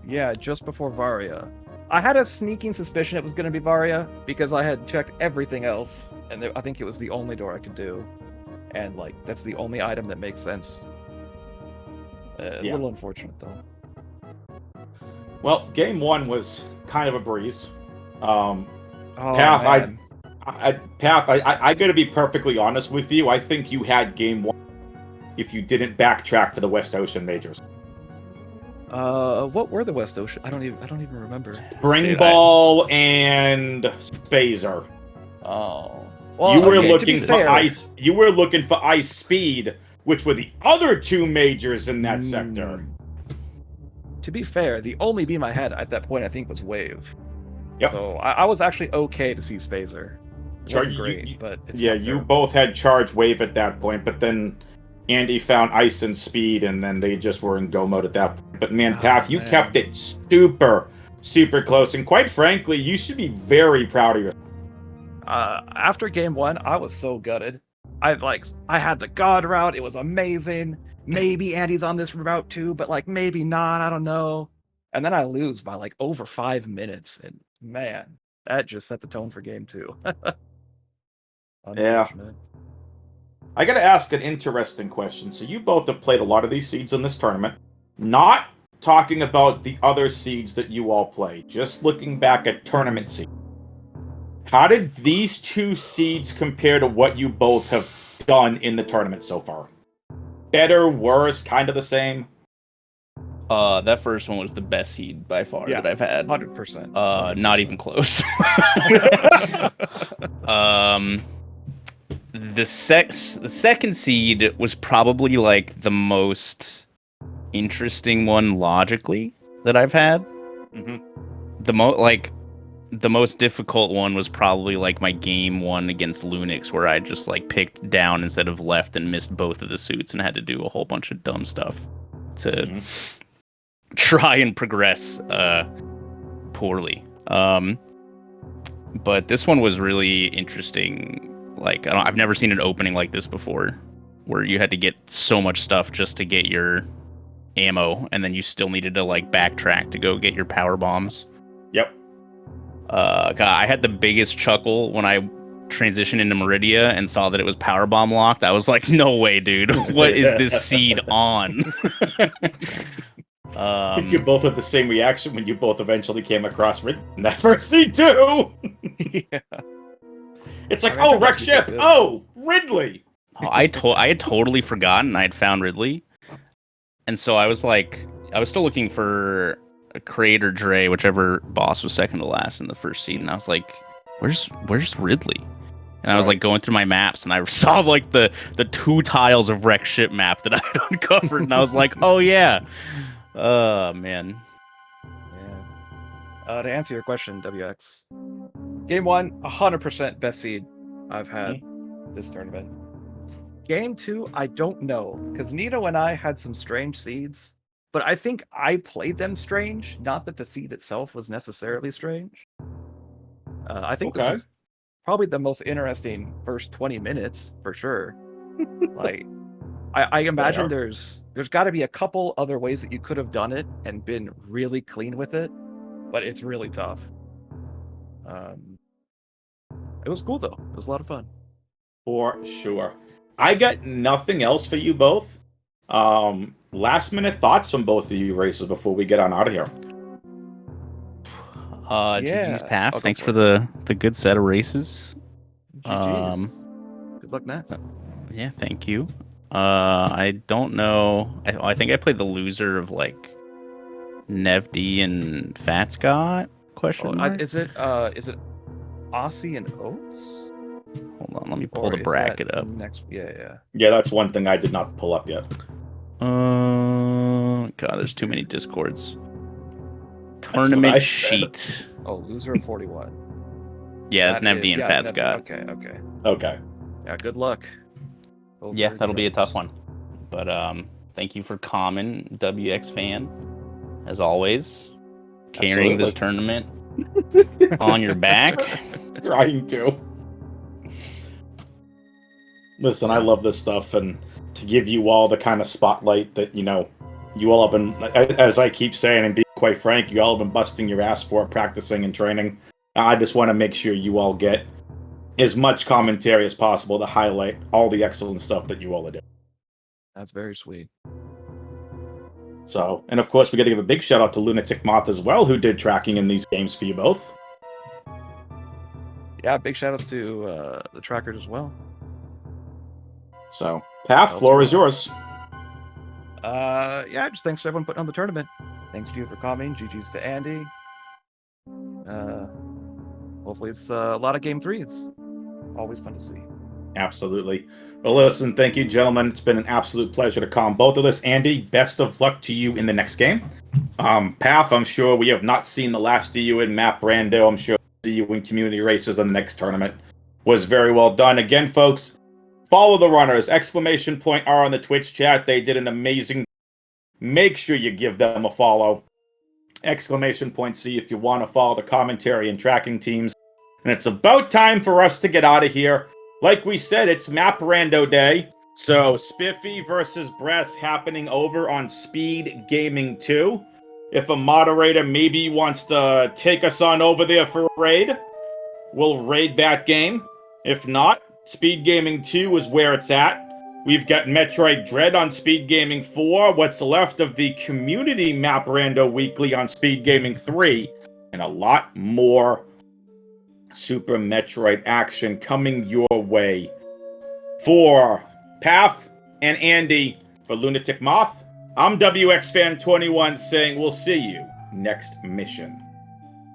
Yeah, just before Varia. I had a sneaking suspicion it was going to be Varia because I had checked everything else, and I think it was the only door I could do. And, like, that's the only item that makes sense. A little unfortunate, though. Well, game 1 was kind of a breeze. Oh, Path, man. I gotta be perfectly honest with you. I think you had game 1 if you didn't backtrack for the West Ocean majors. What were the West Ocean? I don't even remember. Spring Ball and Spazer. Oh. Well, You were okay, looking to be for fair, ice. You were looking for Ice Speed, which were the other 2 majors in that sector. To be fair, the only beam I had at that point, I think, was Wave. Yep. So I was actually okay to see Spazer. It wasn't You- great, you- but it's Yeah, not you terrible. both had Charge Wave at that point, but then Andy found Ice and Speed, and then they just were in go mode at that point. But man, Oh, Path, you man. kept it super close, and quite frankly, you should be very proud of yourself. After game 1, I was so gutted. I had the God route. It was amazing. Maybe Andy's on this route too, but like maybe not. I don't know. And then I lose by like over 5 minutes, and man, that just set the tone for game 2. Unfortunate. I gotta ask an interesting question. So you both have played a lot of these seeds in this tournament. Not talking about the other seeds that you all play, just looking back at tournament seeds. How did these 2 seeds compare to what you both have done in the tournament so far? Better, worse, kind of the same? That first one was the best seed by far Yeah, that I've had. 100%. Not even close. The second seed was probably like the most interesting one logically that I've had. Mhm. The most difficult one was probably like my game 1 against Lunix, where I just like picked down instead of left and missed both of the suits and had to do a whole bunch of dumb stuff to try and progress poorly. But this one was really interesting. Like, I've never seen an opening like this before, where you had to get so much stuff just to get your ammo, and then you still needed to like backtrack to go get your power bombs. Yep. God, I had the biggest chuckle when I transitioned into Meridia and saw that it was power bomb locked. I was like, no way, dude. What is this seed on? I think you both had the same reaction when you both eventually came across Ridley in that first seed too. Yeah. It's like, I mean, oh, I wreck think ship. that's good. Oh, Ridley. I had totally forgotten I had found Ridley. And so I was still looking for a Crate or Dre, whichever boss was second to last in the first seed. And I was like, where's Ridley? And I was like going through my maps, and I saw like the 2 tiles of wreck ship map that I had uncovered. And I was like, oh yeah. Man. Yeah. To answer your question, WX, game 1, 100% best seed I've had this tournament. Game 2, I don't know, because Nito and I had some strange seeds, but I think I played them strange, not that the seed itself was necessarily strange. I think this is probably the most interesting first 20 minutes, for sure. Like, I imagine there's got to be a couple other ways that you could have done it and been really clean with it, but it's really tough. It was cool though. It was a lot of fun. For sure. I got nothing else for you both. Last minute thoughts from both of you races before we get on out of here. GG's Path. I'll go Thanks for for the good set of races. GG's. Good luck next. Yeah, thank you. I don't know. I think I played the loser of like Nevd and Fat Scott? Question mark? Is it Aussie and Oats? Hold on, let me pull Or the is bracket that up. next. Yeah. Yeah, that's one thing I did not pull up yet. God, there's too many discords. what I Tournament said. sheet. Oh, loser of 41. Yeah, it's That Nebby and yeah, Fat Nebby. Scott. Okay. Okay. Yeah, good luck. Both Yeah, very that'll good be a tough items. one. But thank you for Common, WX fan, as always, carrying this tournament on your back. Trying to. Listen, I love this stuff, and to give you all the kind of spotlight that, you all have been, as I keep saying, and be quite frank, you all have been busting your ass for practicing and training. I just want to make sure you all get as much commentary as possible to highlight all the excellent stuff that you all are doing. That's very sweet. So, and of course, we got to give a big shout out to Lunatic Moth as well, who did tracking in these games for you both. Yeah, big shout outs to the trackers as well. So, Paf, floor is yours. Yeah, just thanks to everyone putting on the tournament. Thanks to you for coming. GG's to Andy. Hopefully it's a lot of game 3s. Always fun to see. Absolutely. Well, listen, thank you, gentlemen. It's been an absolute pleasure to calm both of us. Andy, best of luck to you in the next game. Paf, I'm sure we have not seen the last of you in Map Rando. I'm sure we'll see you in Community Races in the next tournament. Was very well done. Again, folks, follow the runners. !R on the Twitch chat. They did an amazing. Make sure you give them a follow. !C if you want to follow the commentary and tracking teams. And it's about time for us to get out of here. Like we said, it's Map Rando Day. So Spiffy versus Bress happening over on Speed Gaming 2. If a moderator maybe wants to take us on over there for a raid, we'll raid that game. If not, Speed Gaming 2 is where it's at. We've got Metroid Dread on Speed Gaming 4, what's left of the Community Map Rando Weekly on Speed Gaming 3, and a lot more Super Metroid action coming your way. For Paf and Andy, for Lunatic Moth, I'm WXFan21 saying we'll see you next mission.